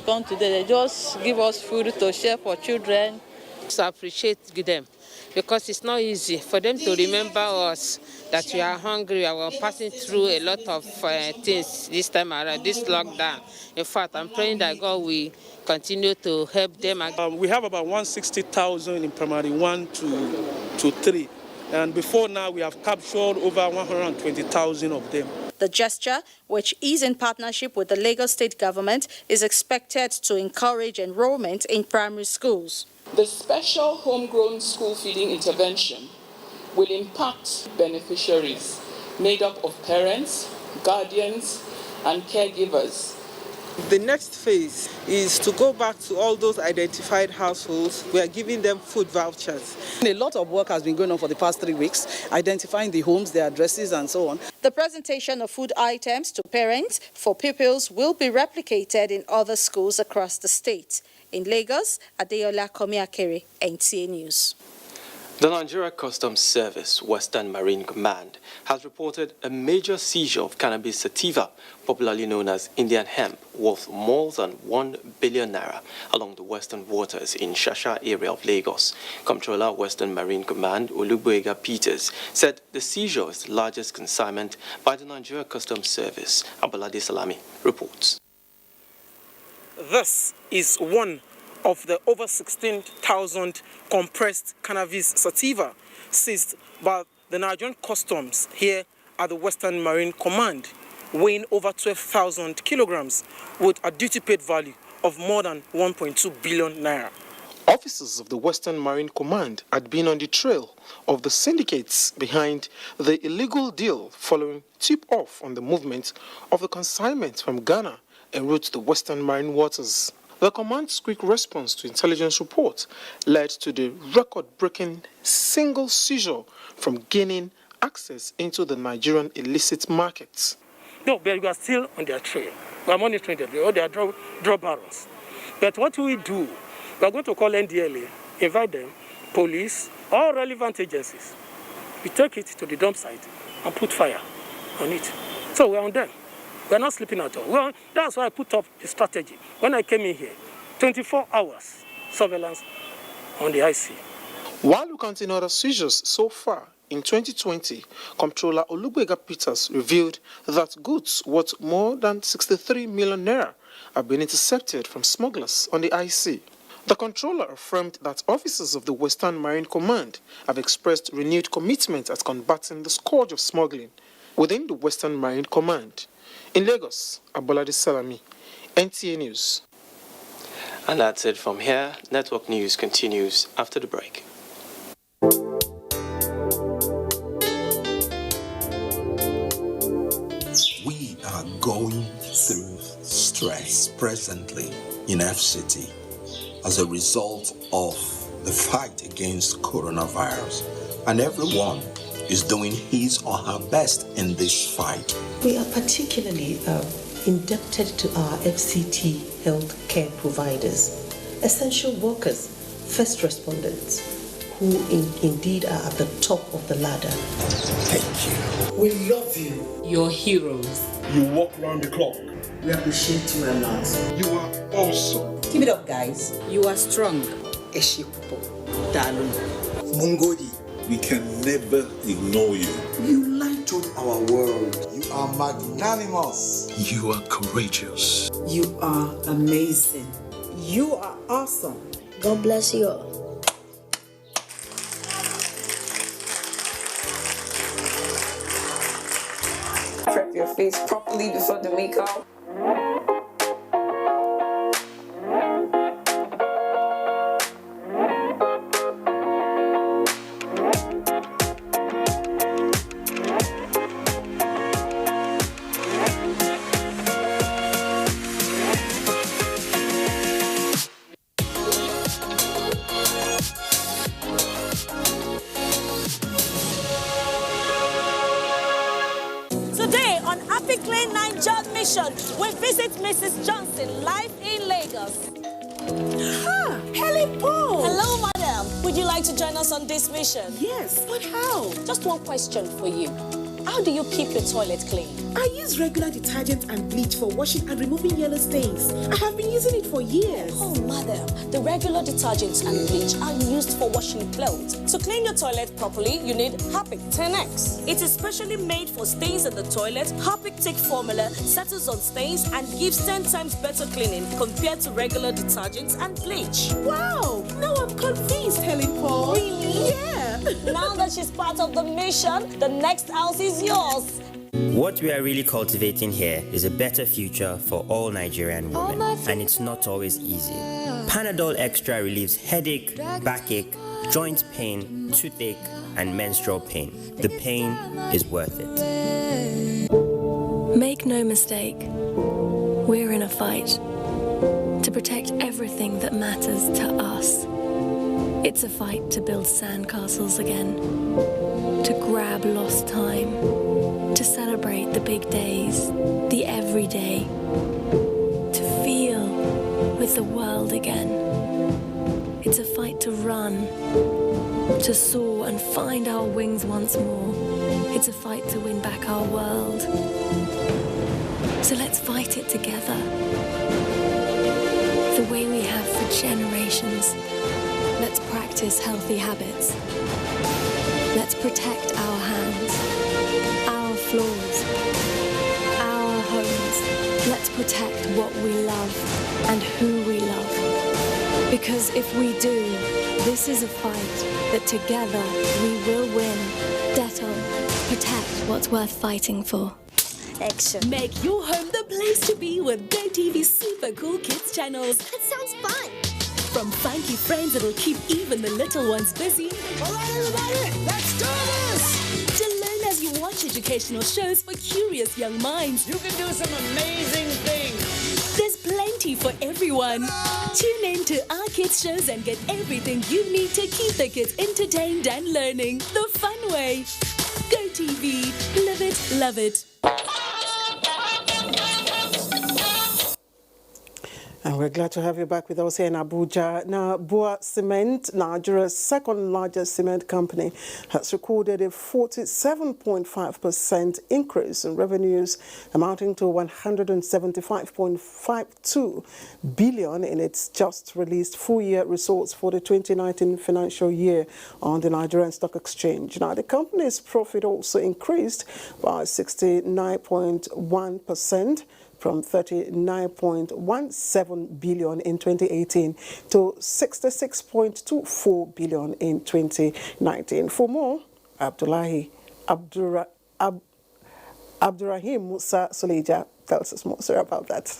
come today, they just give us food to share for children. So I appreciate them because it's not easy for them to remember us that we are hungry. We are passing through a lot of things this time around, this lockdown. In fact, I'm praying that God will continue to help them. We have about 160,000 in primary 1 to 3. And before now, we have captured over 120,000 of them. The gesture, which is in partnership with the Lagos State government, is expected to encourage enrollment in primary schools. The special homegrown school feeding intervention will impact beneficiaries made up of parents, guardians, and caregivers. The next phase is to go back to all those identified households. We are giving them food vouchers. A lot of work has been going on for the past 3 weeks, identifying the homes, their addresses, and so on. The presentation of food items to parents for pupils will be replicated in other schools across the state. In Lagos, Adeola Komiakere, NTA News. The Nigeria Customs Service, Western Marine Command, has reported a major seizure of cannabis sativa, popularly known as Indian hemp, worth more than 1 billion naira along the western waters in Shasha area of Lagos. Comptroller, Western Marine Command, Olugbega Peters, said the seizure is the largest consignment by the Nigeria Customs Service. Abolade Salami reports. This is one of the over 16,000 compressed cannabis sativa seized by the Nigerian Customs here at the Western Marine Command, weighing over 12,000 kilograms with a duty-paid value of more than 1.2 billion naira. Officers of the Western Marine Command had been on the trail of the syndicates behind the illegal deal following tip-off on the movement of the consignment from Ghana en route to the Western Marine waters. The command's quick response to intelligence report led to the record-breaking single seizure from gaining access into the Nigerian illicit markets. No, but we are still on their trail. We are monitoring them. They are drug barrels. But what we do, we are going to call NDLA, invite them, police, all relevant agencies. We take it to the dump site and put fire on it. So we are on them. We are not sleeping at all. Well, that's why I put up the strategy. When I came in here, 24 hours surveillance on the IC. While we continue other seizures so far, in 2020, Comptroller Olugbega Peters revealed that goods worth more than 63 million naira have been intercepted from smugglers on the IC. The Comptroller affirmed that officers of the Western Marine Command have expressed renewed commitment at combating the scourge of smuggling within the Western Marine Command. In Lagos, Abolade Salami, NTA News. And that's it from here. Network News continues after the break. We are going through stress presently in FCT as a result of the fight against coronavirus, and everyone is doing his or her best in this fight. We are particularly indebted to our FCT healthcare providers, essential workers, first responders, who indeed are at the top of the ladder. Thank you. We love you. You're heroes. You walk around the clock. We appreciate you a lot. You are awesome. Keep it up, guys. You are strong. Eshipupo. Dalu. Mungodi. We can never ignore you. You lighten our world. You are magnanimous. You are courageous. You are amazing. You are awesome. God bless you all. Prep your face properly before the makeup. Today on Happy Clean Niger Mission, we visit Mrs. Johnson live in Lagos. Ah, Helen Paul. Hello, madam. Would you like to join us on this mission? Yes, but how? Just one question for you. How do you keep your toilet clean? I use regular detergent and bleach for washing and removing yellow stains. I have been using it for years. Oh, madam, the regular detergents and bleach are used for washing clothes. To clean your toilet properly, you need Harpic 10X. It is specially made for stains in the toilet. Harpic Thick formula settles on stains and gives 10 times better cleaning compared to regular detergents and bleach. Wow, now I'm convinced, Helen Paul. Really? Yeah. Now that she's part of the mission, the next house is yours. What we are really cultivating here is a better future for all Nigerian women, and it's not always easy. Panadol Extra relieves headache, backache, joint pain, toothache, and menstrual pain. The pain is worth it. Make no mistake, we're in a fight to protect everything that matters to us. It's a fight to build sandcastles again, to grab lost time, to celebrate the big days, the everyday, to feel with the world again. It's a fight to run, to soar and find our wings once more. It's a fight to win back our world. So let's fight it together, the way we have for generations. Let's practice healthy habits. Let's protect our hands, our floors, our homes. Let's protect what we love and who we love. Because if we do, this is a fight that together we will win. Dettol, protect what's worth fighting for. Action. Make your home the place to be with GoTV's super cool kids channels. That sounds fun. From funky friends that'll keep even the little ones busy. All right, everybody, let's do this! To learn as you watch educational shows for curious young minds. You can do some amazing things. There's plenty for everyone. Tune in to our kids shows and get everything you need to keep the kids entertained and learning the fun way. GoTV, live it, love it. And we're glad to have you back with us here in Abuja. Now, Bua Cement, Nigeria's second largest cement company, has recorded a 47.5% increase in revenues, amounting to 175.52 billion in its just released full-year results for the 2019 financial year on the Nigerian Stock Exchange. Now, the company's profit also increased by 69.1%. from 39.17 billion in 2018 to 66.24 billion in 2019. For more, Abdurrahim Musa Soleja tells us more about that.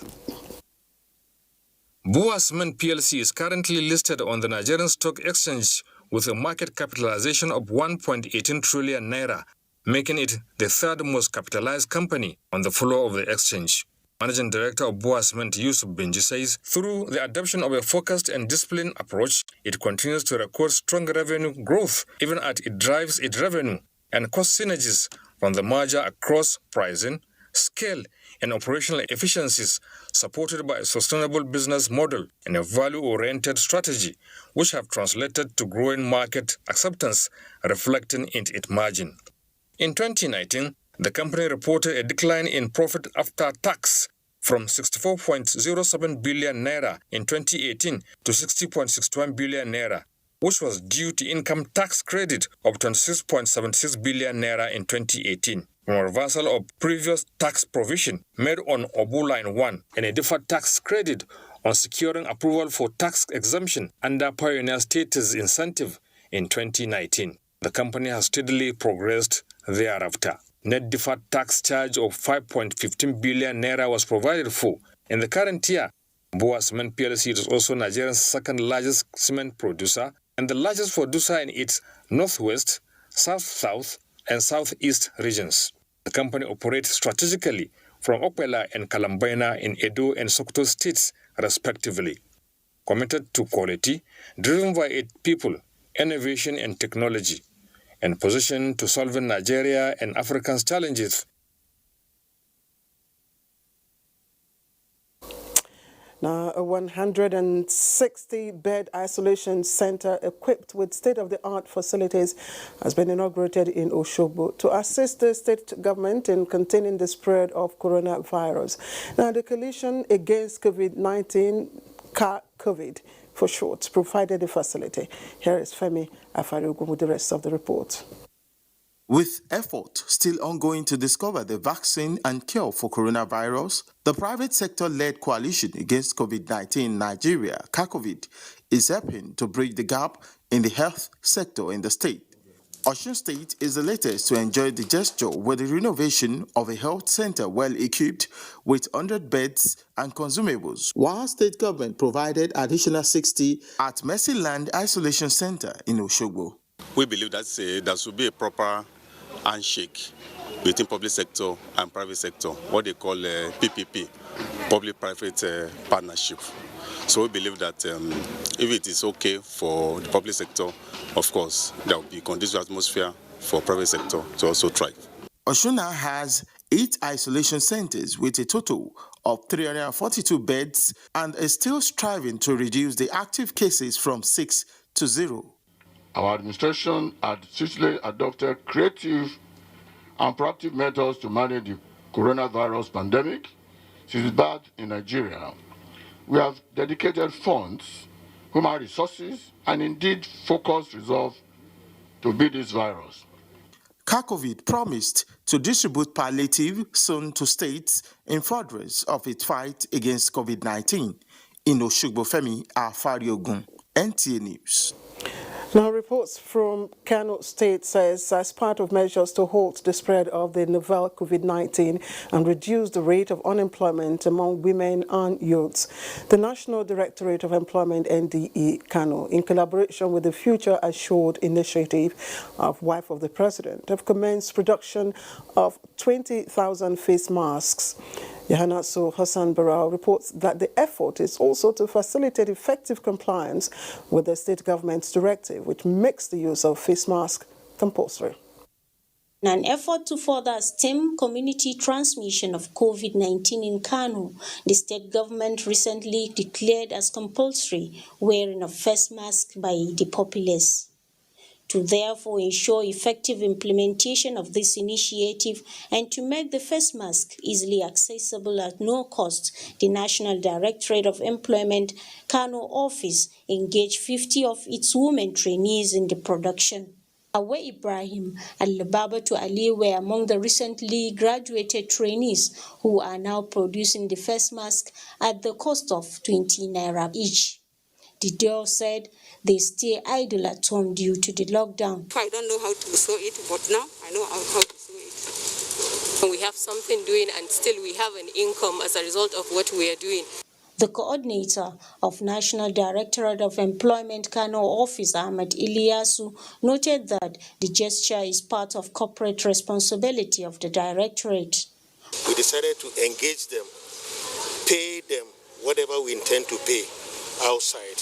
Bua Cement PLC is currently listed on the Nigerian Stock Exchange with a market capitalization of 1.18 trillion naira, making it the third most capitalized company on the floor of the exchange. Managing Director of Bua Cement, Yusuf Benji, says through the adoption of a focused and disciplined approach, it continues to record strong revenue growth, even as it drives its revenue and cost synergies from the merger across pricing, scale, and operational efficiencies, supported by a sustainable business model and a value-oriented strategy, which have translated to growing market acceptance, reflecting in its margin. In 2019, the company reported a decline in profit after tax from 64.07 billion naira in 2018 to 60.61 billion naira, which was due to income tax credit of 26.76 billion naira in 2018, from a reversal of previous tax provision made on Obu Line 1 and a deferred tax credit on securing approval for tax exemption under Pioneer Status Incentive in 2019. The company has steadily progressed thereafter. Net deferred tax charge of 5.15 billion naira was provided for. In the current year, Bua Cement PLC is also Nigeria's second largest cement producer and the largest producer in its northwest, south-south, and southeast regions. The company operates strategically from Okpela and Kalambaina in Edo and Sokoto states, respectively. Committed to quality, driven by its people, innovation and technology, and positioned to solve Nigeria and Africa's challenges, Now, a 160-bed isolation center equipped with state-of-the-art facilities has been inaugurated in Oshogbo to assist the state government in containing the spread of coronavirus. Now, the Coalition Against COVID-19, COVID for short, provided the facility. Here is Femi Afariogun with the rest of the report. With effort still ongoing to discover the vaccine and cure for coronavirus, the private sector-led Coalition Against COVID-19 in Nigeria, CACOVID, is helping to bridge the gap in the health sector in the state. Osun State is the latest to enjoy the gesture with the renovation of a health center well-equipped with 100 beds and consumables, while state government provided additional 60 at Mercyland Isolation Center in Oshogbo. We believe that there should be a proper handshake between public sector and private sector, what they call PPP, public-private partnership. So we believe that if it is okay for the public sector, of course, there will be conducive atmosphere for private sector to also thrive. Osun has 8 isolation centers with a total of 342 beds and is still striving to reduce the active cases from 6 to 0. Our administration had seriously adopted creative and proactive methods to manage the coronavirus pandemic since its birth in Nigeria. We have dedicated funds, human resources, and indeed focused resolve to beat this virus. CACOVID promised to distribute palliative soon to states in furtherance of its fight against COVID-19. In Oshogbo, Femi Afariogun, NTA News. Now, reports from Kano State says as part of measures to halt the spread of the novel COVID-19 and reduce the rate of unemployment among women and youths, the National Directorate of Employment, NDE Kano, in collaboration with the Future Assured Initiative of Wife of the President, have commenced production of 20,000 face masks. Yahanasu Hassan Barao reports that the effort is also to facilitate effective compliance with the state government's directive, which makes the use of face masks compulsory. In an effort to further stem community transmission of COVID-19 in Kano, the state government recently declared as compulsory wearing of face mask by the populace. To therefore ensure effective implementation of this initiative and to make the face mask easily accessible at no cost, the National Directorate of Employment Kano office engaged 50 of its women trainees in the production. Awe Ibrahim and Lababatu Ali were among the recently graduated trainees who are now producing the face mask at the cost of 20 naira each. The duo said they stay idle at home due to the lockdown. I don't know how to sew it, but now I know how to sew it. We have something doing and still we have an income as a result of what we are doing. The coordinator of National Directorate of Employment Kano office, Ahmed Iliasu, noted that the gesture is part of corporate responsibility of the directorate. We decided to engage them, pay them whatever we intend to pay outside,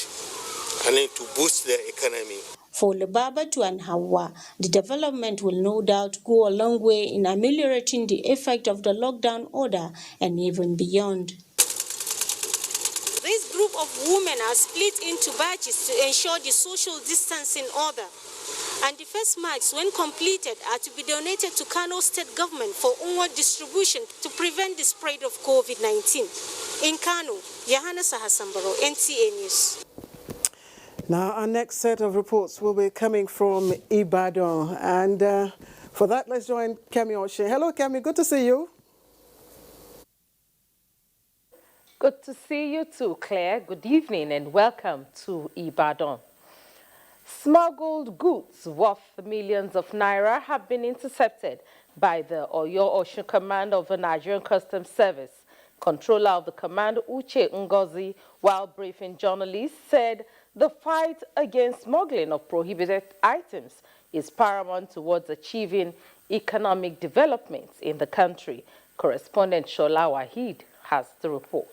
and then to boost their economy. For Lebabatu and Hawa, the development will no doubt go a long way in ameliorating the effect of the lockdown order and even beyond. This group of women are split into batches to ensure the social distancing order. And the face masks, when completed, are to be donated to Kano State Government for onward distribution to prevent the spread of COVID-19. In Kano, Yahana Sahasambaro, NTA News. Now, our next set of reports will be coming from Ibadan. And for that, let's join Kemi Oshin. Hello, Kemi. Good to see you. Good to see you too, Claire. Good evening and welcome to Ibadan. Smuggled goods worth millions of naira have been intercepted by the Oyo-Osun Command of the Nigerian Customs Service. Controller of the command, Uche Ngozi, while briefing journalists, said the fight against smuggling of prohibited items is paramount towards achieving economic development in the country. Correspondent Shola Wahid has the report.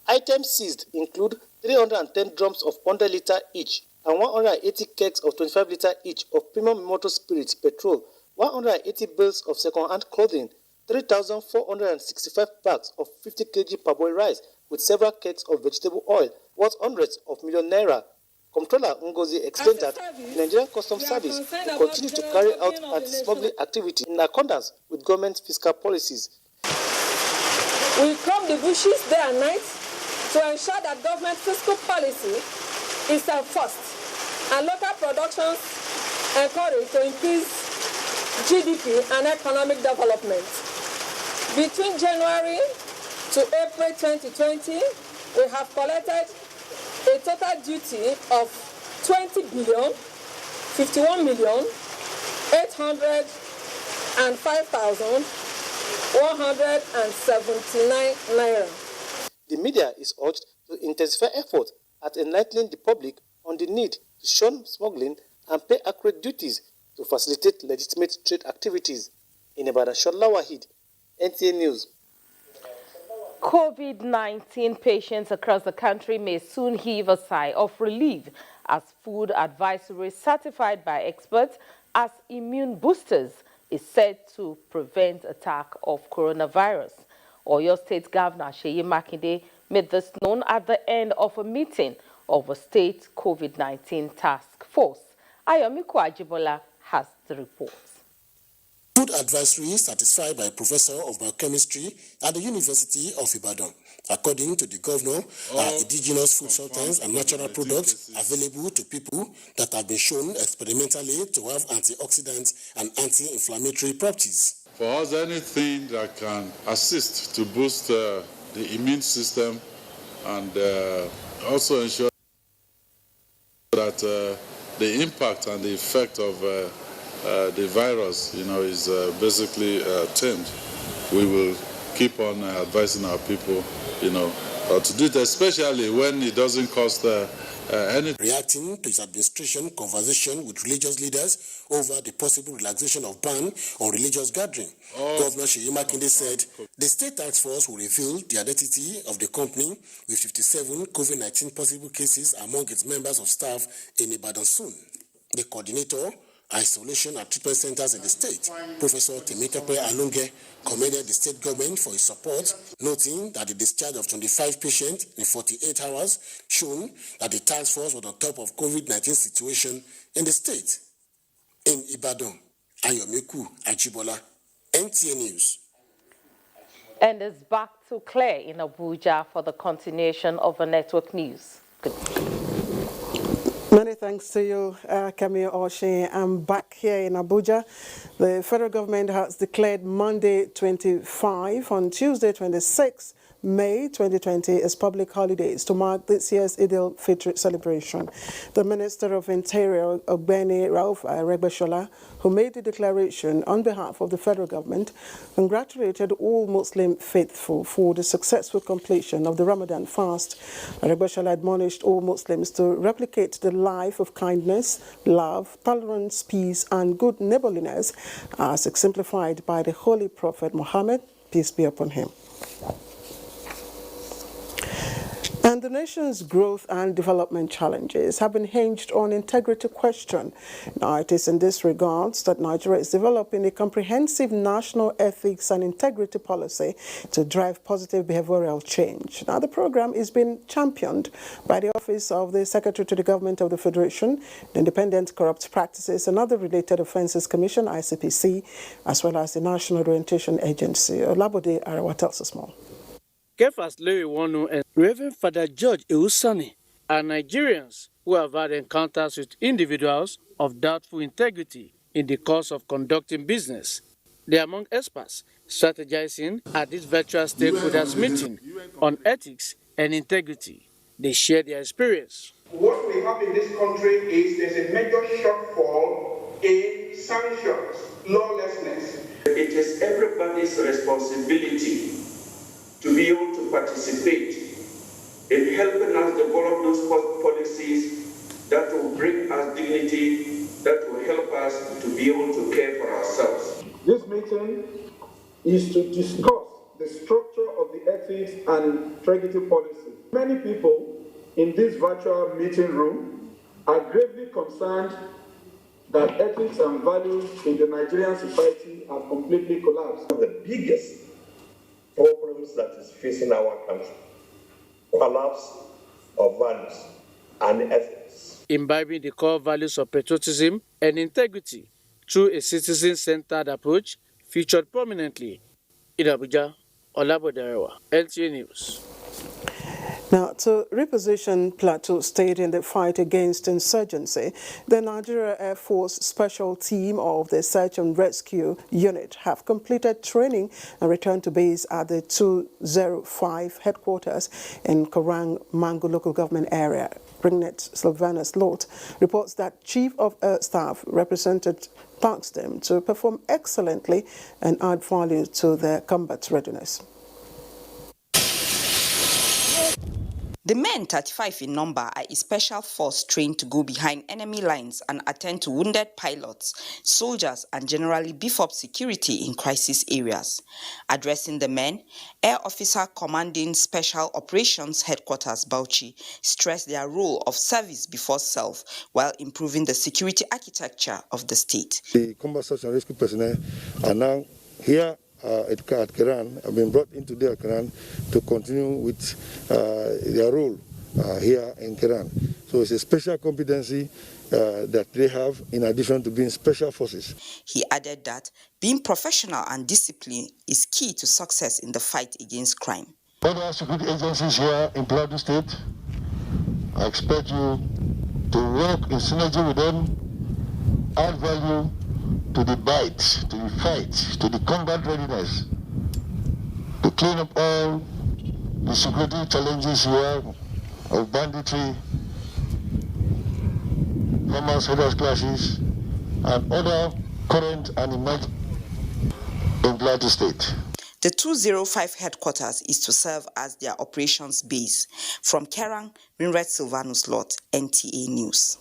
Items seized include 310 drums of 100 litre each and 180 kegs of 25 litre each of premium motor spirits petrol, 180 bales of second-hand clothing, 3,465 bags of 50 kg parboiled rice with several kegs of vegetable oil worth hundreds of million naira. Comptroller Ngozi explained that the Nigerian Customs Service will continue to carry out anti-smuggling activity in accordance with government fiscal policies. We crop the bushes day and night to ensure that government fiscal policy is enforced and local productions encouraged to increase GDP and economic development. Between January to April 2020, we have collected a total duty of 20 billion 51 million 805,179 naira. The media is urged to intensify efforts at enlightening the public on the need to shun smuggling and pay accurate duties to facilitate legitimate trade activities. In Ibadan, Shola Wahid, NTA News. COVID-19 patients across the country may soon heave a sigh of relief as food advisory certified by experts as immune boosters is said to prevent attack of coronavirus. Oyo State Governor Seyi Makinde made this known at the end of a meeting of a state COVID-19 task force. Ayomiku Ajibola has the report. Food advisory certified by a professor of biochemistry at the University of Ibadan. According to the governor, indigenous food substances and natural products available to people that have been shown experimentally to have antioxidant and anti-inflammatory properties. For us, anything that can assist to boost the immune system and also ensure that the impact and the effect of the virus, is basically tamed. We will keep on advising our people, to do it, especially when it doesn't cost any. Reacting to his administration conversation with religious leaders over the possible relaxation of ban on religious gathering, Governor Seyi Makinde said the state task force will reveal the identity of the company with 57 COVID-19 possible cases among its members of staff in Ibadan soon. The coordinator, Isolation and Treatment Centers in the state, Professor Temitope Alunge, commended the state government for its support, noting that the discharge of 25 patients in 48 hours shown that the task force was on top of COVID-19 situation in the state. In Ibadan, Ayomiku Ajibola, NTA News. And it's back to Claire in Abuja for the continuation of the network news. Good. Many thanks to you, Camille Oshin. I'm back here in Abuja. The federal government has declared Monday 25 on Tuesday 26 May 2020 as public holidays to mark this year's Eid al-Fitr celebration. The Minister of Interior, Ogbeni Rauf Aregbesola, who made the declaration on behalf of the federal government, congratulated all Muslim faithful for the successful completion of the Ramadan fast. Aregbesola admonished all Muslims to replicate the life of kindness, love, tolerance, peace, and good neighborliness as exemplified by the Holy Prophet Muhammad, peace be upon him. And the nation's growth and development challenges have been hinged on integrity question. Now, it is in this regards that Nigeria is developing a comprehensive national ethics and integrity policy to drive positive behavioral change. Now, the program is being championed by the Office of the Secretary to the Government of the Federation, the Independent Corrupt Practices and Other Related Offences Commission, ICPC, as well as the National Orientation Agency. Olabode Arawa tells us more. Kefas Lewi Wonu and Reverend Father George Eusani are Nigerians who have had encounters with individuals of doubtful integrity in the course of conducting business. They are among experts strategizing at this virtual stakeholders meeting on ethics and integrity. They share their experience. What we have in this country is there's a major shortfall in sanctions, lawlessness. It is everybody's responsibility to be able to participate in helping us develop those policies that will bring us dignity, that will help us to be able to care for ourselves. This meeting is to discuss the structure of the ethics and integrity policy. Many people in this virtual meeting room are gravely concerned that ethics and values in the Nigerian society have completely collapsed. The biggest problems that is facing our country, collapse of values and ethics. Imbibing the core values of patriotism and integrity through a citizen-centered approach featured prominently in Abuja. Olabodarewa, NTA News. Now, to reposition Plateau State in the fight against insurgency, the Nigeria Air Force Special Team of the Search and Rescue Unit have completed training and returned to base at the 205 headquarters in Karang Mangu local government area. Ringnet Sylvanus Lott reports that Chief of Air Staff represented tasked them to perform excellently and add value to their combat readiness. The men, 35 in number, are a special force trained to go behind enemy lines and attend to wounded pilots, soldiers, and generally beef up security in crisis areas. Addressing the men, Air Officer Commanding Special Operations Headquarters Bauchi stressed their role of service before self while improving the security architecture of the state. The combat search and rescue personnel are now here at Keran, have been brought into their Keran to continue with their role here in Keran. So it's a special competency that they have in addition to being special forces. He added that being professional and disciplined is key to success in the fight against crime. Other security agencies here in Plateau State, I expect you to work in synergy with them, add value to the bite, to the fight, to the combat readiness, to clean up all the security challenges here of banditry, farmers, herders clashes, and other current and emerging in Plateau State. The 205 headquarters is to serve as their operations base. From Kerang, Ringnet Sylvanus Lott, NTA News.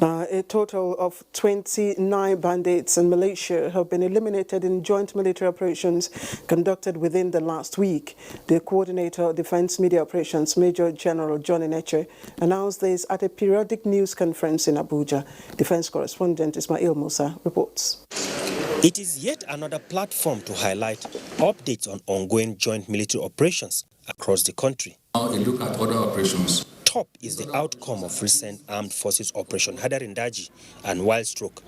Now, a total of 29 bandits in Malaysia have been eliminated in joint military operations conducted within the last week. The coordinator of Defense Media Operations, Major General Johnny Neche, announced this at a periodic news conference in Abuja. Defense correspondent Ismail Musa reports. It is yet another platform to highlight updates on ongoing joint military operations across the country. Now a look at other operations. Top is the outcome of recent Armed Forces Operation Hadarin Daji and Wild Stroke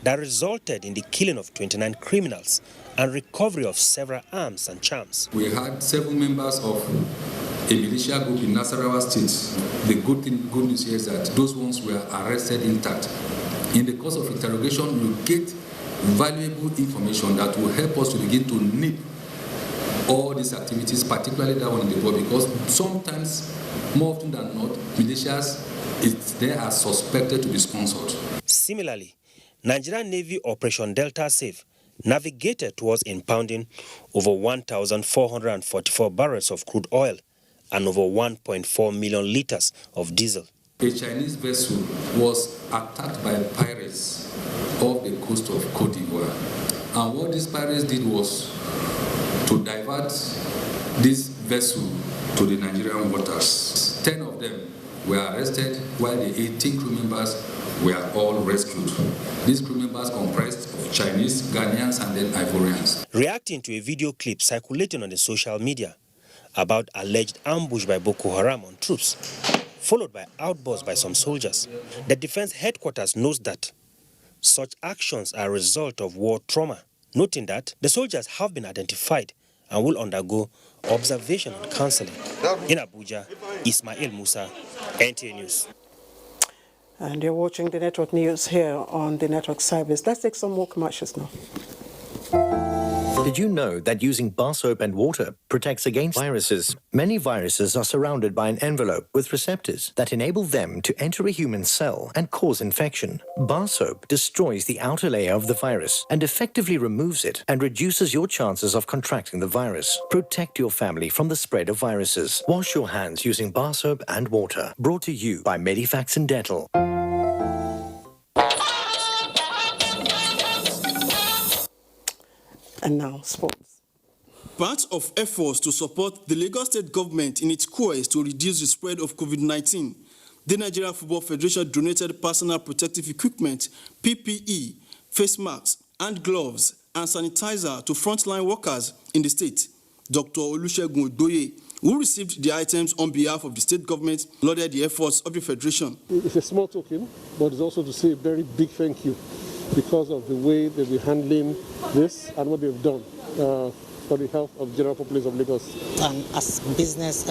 that resulted in the killing of 29 criminals and recovery of several arms and charms. We had 7 members of a militia group in Nasarawa State. The good news here is that those ones were arrested intact. In the course of interrogation, you get valuable information that will help us to begin to nip all these activities, particularly that one in the board, because sometimes, more often than not, militias, they are suspected to be sponsored. Similarly, Nigerian Navy Operation Delta Safe navigated towards impounding over 1,444 barrels of crude oil and over 1.4 million liters of diesel. A Chinese vessel was attacked by pirates off the coast of Cote d'Ivoire. And what these pirates did was to divert this vessel to the Nigerian waters. 10 of them were arrested while the 18 crew members were all rescued. These crew members comprised of Chinese, Ghanaians, and then Ivorians. Reacting to a video clip circulating on the social media about alleged ambush by Boko Haram on troops, followed by outbursts by some soldiers, the defense headquarters knows that such actions are a result of war trauma, noting that the soldiers have been identified and will undergo observation and counseling. In Abuja, Ismail Musa, NTA News. And you're watching the network news here on the network service. Let's take some more commercials now. Did you know that using bar soap and water protects against viruses? Many viruses are surrounded by an envelope with receptors that enable them to enter a human cell and cause infection. Bar soap destroys the outer layer of the virus and effectively removes it and reduces your chances of contracting the virus. Protect your family from the spread of viruses. Wash your hands using bar soap and water. Brought to you by Medifax and Dettol. And now, sports. Part of efforts to support the Lagos State government in its quest to reduce the spread of COVID-19, The Nigerian Football Federation donated personal protective equipment, PPE, face masks, hand gloves, and sanitizer to frontline workers in the state. Dr. Olusegun Odoye, who received the items on behalf of the state government, lauded the efforts of the Federation. It's a small token, but it's also to say a very big thank you because of the way they've been handling this and what they've done for the health of the general populace of Lagos. And as business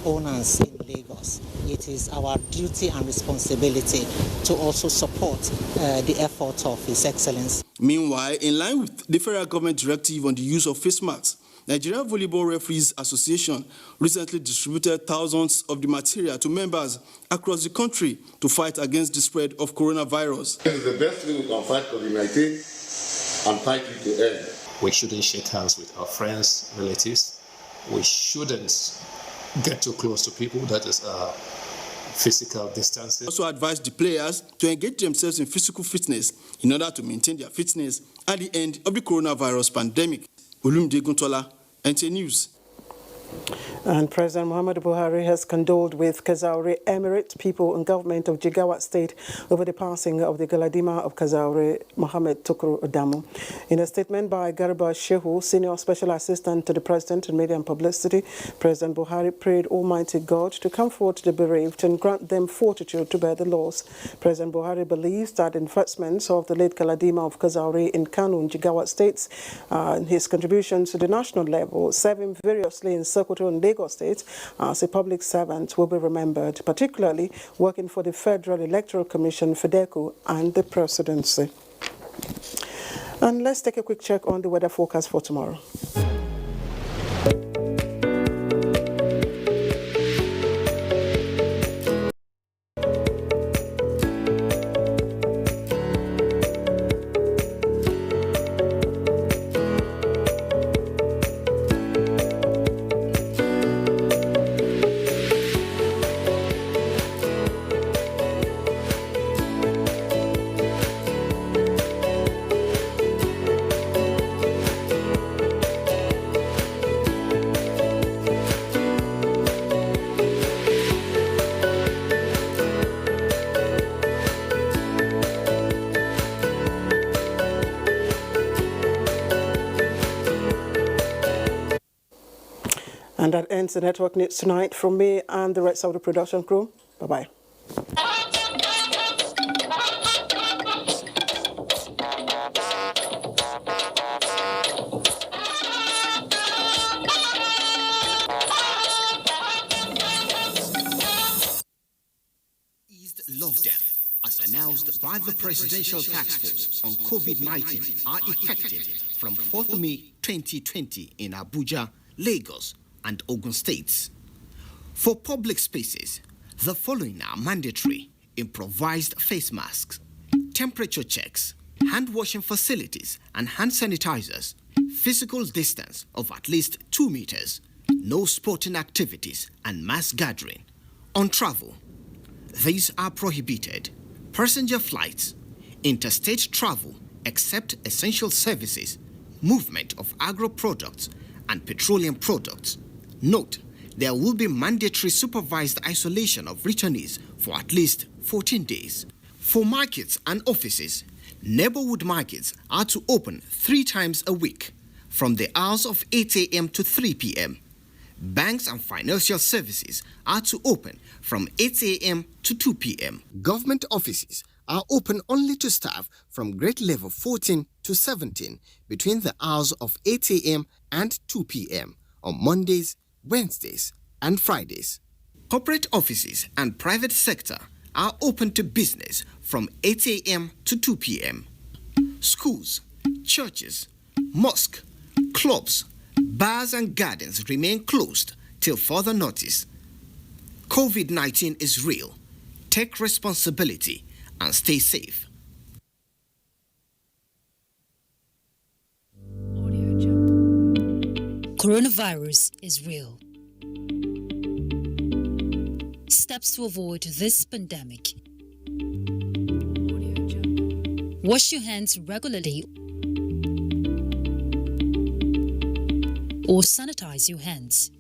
owners in Lagos, it is our duty and responsibility to also support the efforts of His Excellency. Meanwhile, in line with the federal government directive on the use of face masks, Nigeria Volleyball Referees Association recently distributed thousands of the material to members across the country to fight against the spread of coronavirus. This is the best way we can fight COVID-19 and fight it to end. We shouldn't shake hands with our friends, relatives. We shouldn't get too close to people. That is physical distancing. Also advised the players to engage themselves in physical fitness in order to maintain their fitness at the end of the coronavirus pandemic. Olumide Guntola, NTA News. And President Muhammadu Buhari has condoled with Kazaure Emirate people and government of Jigawa State over the passing of the Galadima of Kazaure, Mohammed Tukuru Adamu. In a statement by Garba Shehu, Senior Special Assistant to the President in Media and Publicity, President Buhari prayed Almighty God to comfort the bereaved and grant them fortitude to bear the loss. President Buhari believes that investments of the late Galadima of Kazaure in Kano and Jigawa States and his contributions to the national level, serving variously in Sokoto and Lagos State as a public servant, will be remembered, particularly working for the Federal Electoral Commission, FEDECO, and the presidency. And let's take a quick check on the weather forecast for tomorrow. And that ends the Network News tonight. From me and the rest of the production crew, bye-bye. Lockdown, as announced by the Presidential Task Force on COVID-19, are effective from 4th May 2020 in Abuja, Lagos, and Ogun States. For public spaces, the following are mandatory: improvised face masks, temperature checks, hand washing facilities and hand sanitizers, physical distance of at least 2 meters, no sporting activities and mass gathering. On travel, these are prohibited: passenger flights, interstate travel except essential services, movement of agro products and petroleum products. Note, there will be mandatory supervised isolation of returnees for at least 14 days. For markets and offices, neighborhood markets are to open 3 times a week from the hours of 8 a.m. to 3 p.m. Banks and financial services are to open from 8 a.m. to 2 p.m. Government offices are open only to staff from grade level 14 to 17 between the hours of 8 a.m. and 2 p.m. on Mondays, Wednesdays, and Fridays. Corporate offices and private sector are open to business from 8 a.m. to 2 p.m. Schools, churches, mosques, clubs, bars and gardens remain closed till further notice. COVID-19 is real. Take responsibility and stay safe. Coronavirus is real. Steps to avoid this pandemic. Wash your hands regularly or sanitize your hands.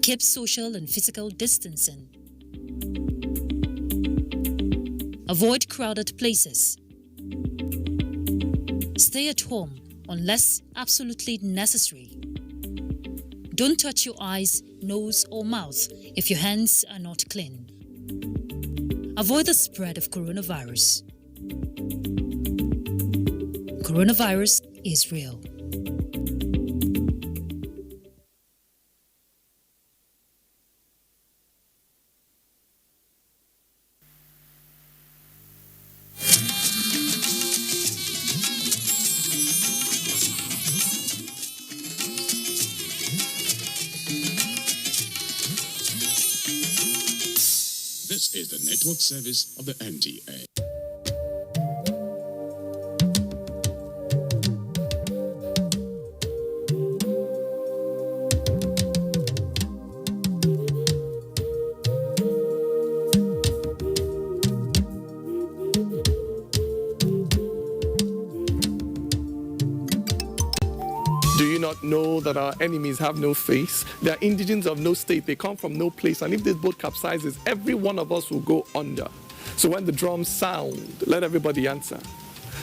Keep social and physical distancing. Avoid crowded places. Stay at home unless absolutely necessary. Don't touch your eyes, nose, or mouth if your hands are not clean. Avoid the spread of coronavirus. Coronavirus is real. This is the network service of the NTA. Do you not know that our enemies have no face? They are indigents of no state. They come from no place. And if this boat capsizes, every one of us will go under. So when the drums sound, let everybody answer.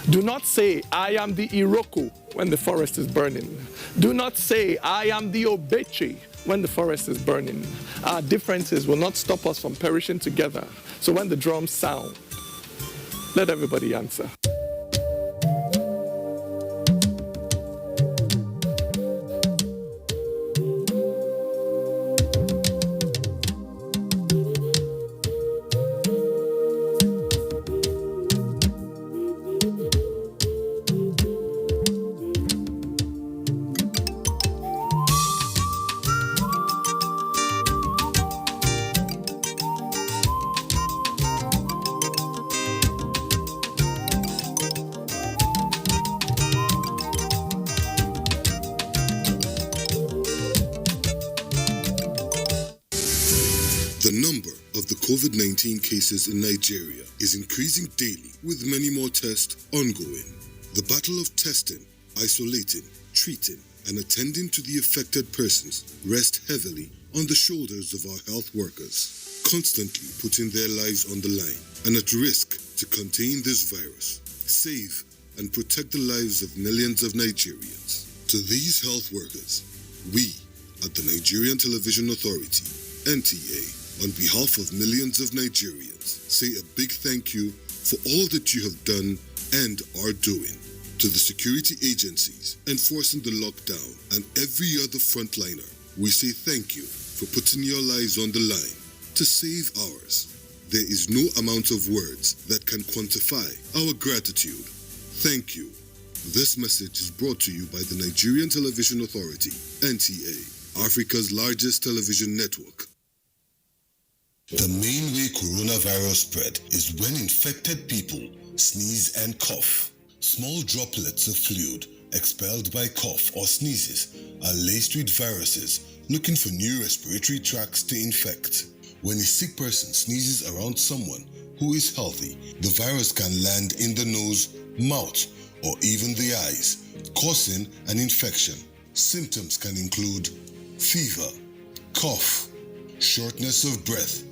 Do not say, I am the Iroko when the forest is burning. Do not say, I am the Obeche when the forest is burning. Our differences will not stop us from perishing together. So when the drums sound, let everybody answer. The number of the COVID-19 cases in Nigeria is increasing daily, with many more tests ongoing. The battle of testing, isolating, treating, and attending to the affected persons rests heavily on the shoulders of our health workers, constantly putting their lives on the line and at risk to contain this virus, save and protect the lives of millions of Nigerians. To these health workers, we at the Nigerian Television Authority, NTA, on behalf of millions of Nigerians, say a big thank you for all that you have done and are doing. To the security agencies enforcing the lockdown and every other frontliner, we say thank you for putting your lives on the line to save ours. There is no amount of words that can quantify our gratitude. Thank you. This message is brought to you by the Nigerian Television Authority, NTA, Africa's largest television network. The main way coronavirus spread is when infected people sneeze and cough. Small droplets of fluid expelled by cough or sneezes are laced with viruses looking for new respiratory tracts to infect. When a sick person sneezes around someone who is healthy, the virus can land in the nose, mouth, or even the eyes, causing an infection. Symptoms can include fever, cough, shortness of breath.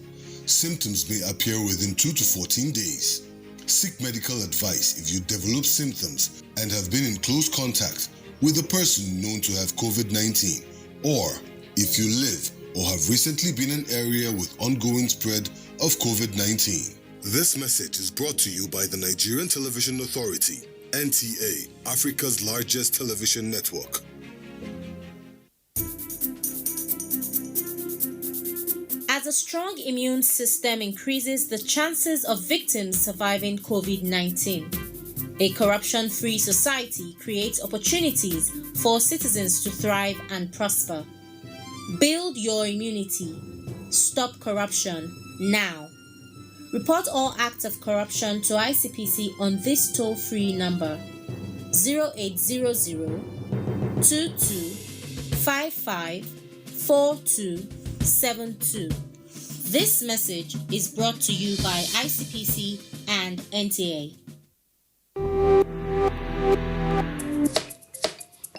Symptoms may appear within 2 to 14 days. Seek medical advice if you develop symptoms and have been in close contact with a person known to have COVID-19, or if you live or have recently been in an area with ongoing spread of COVID-19. This message is brought to you by the Nigerian Television Authority, NTA, Africa's largest television network. As a strong immune system increases the chances of victims surviving COVID-19, a corruption-free society creates opportunities for citizens to thrive and prosper. Build your immunity. Stop corruption now. Report all acts of corruption to ICPC on this toll-free number 0800 22 55 4272. This message is brought to you by ICPC and NTA.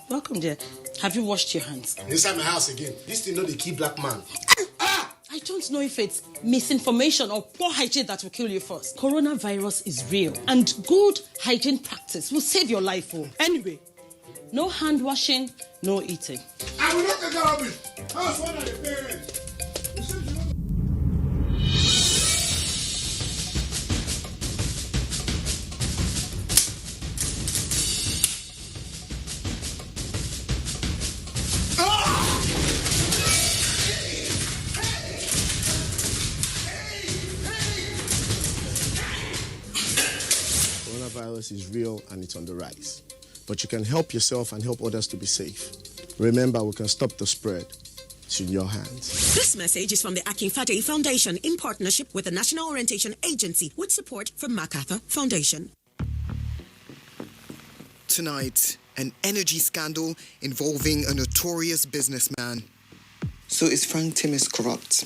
Welcome Come there. Have you washed your hands? Inside my house again. This thing not the key black man. I don't know if it's misinformation or poor hygiene that will kill you first. Coronavirus is real, and good hygiene practice will save your life. Anyway, no hand washing, no eating. I will not take care of it. How's one of the parents? Coronavirus is real and it's on the rise. But you can help yourself and help others to be safe. Remember, we can stop the spread. It's in your hands. This message is from the Akinfade Foundation in partnership with the National Orientation Agency with support from MacArthur Foundation. Tonight, an energy scandal involving a notorious businessman. So is Frank Timis corrupt?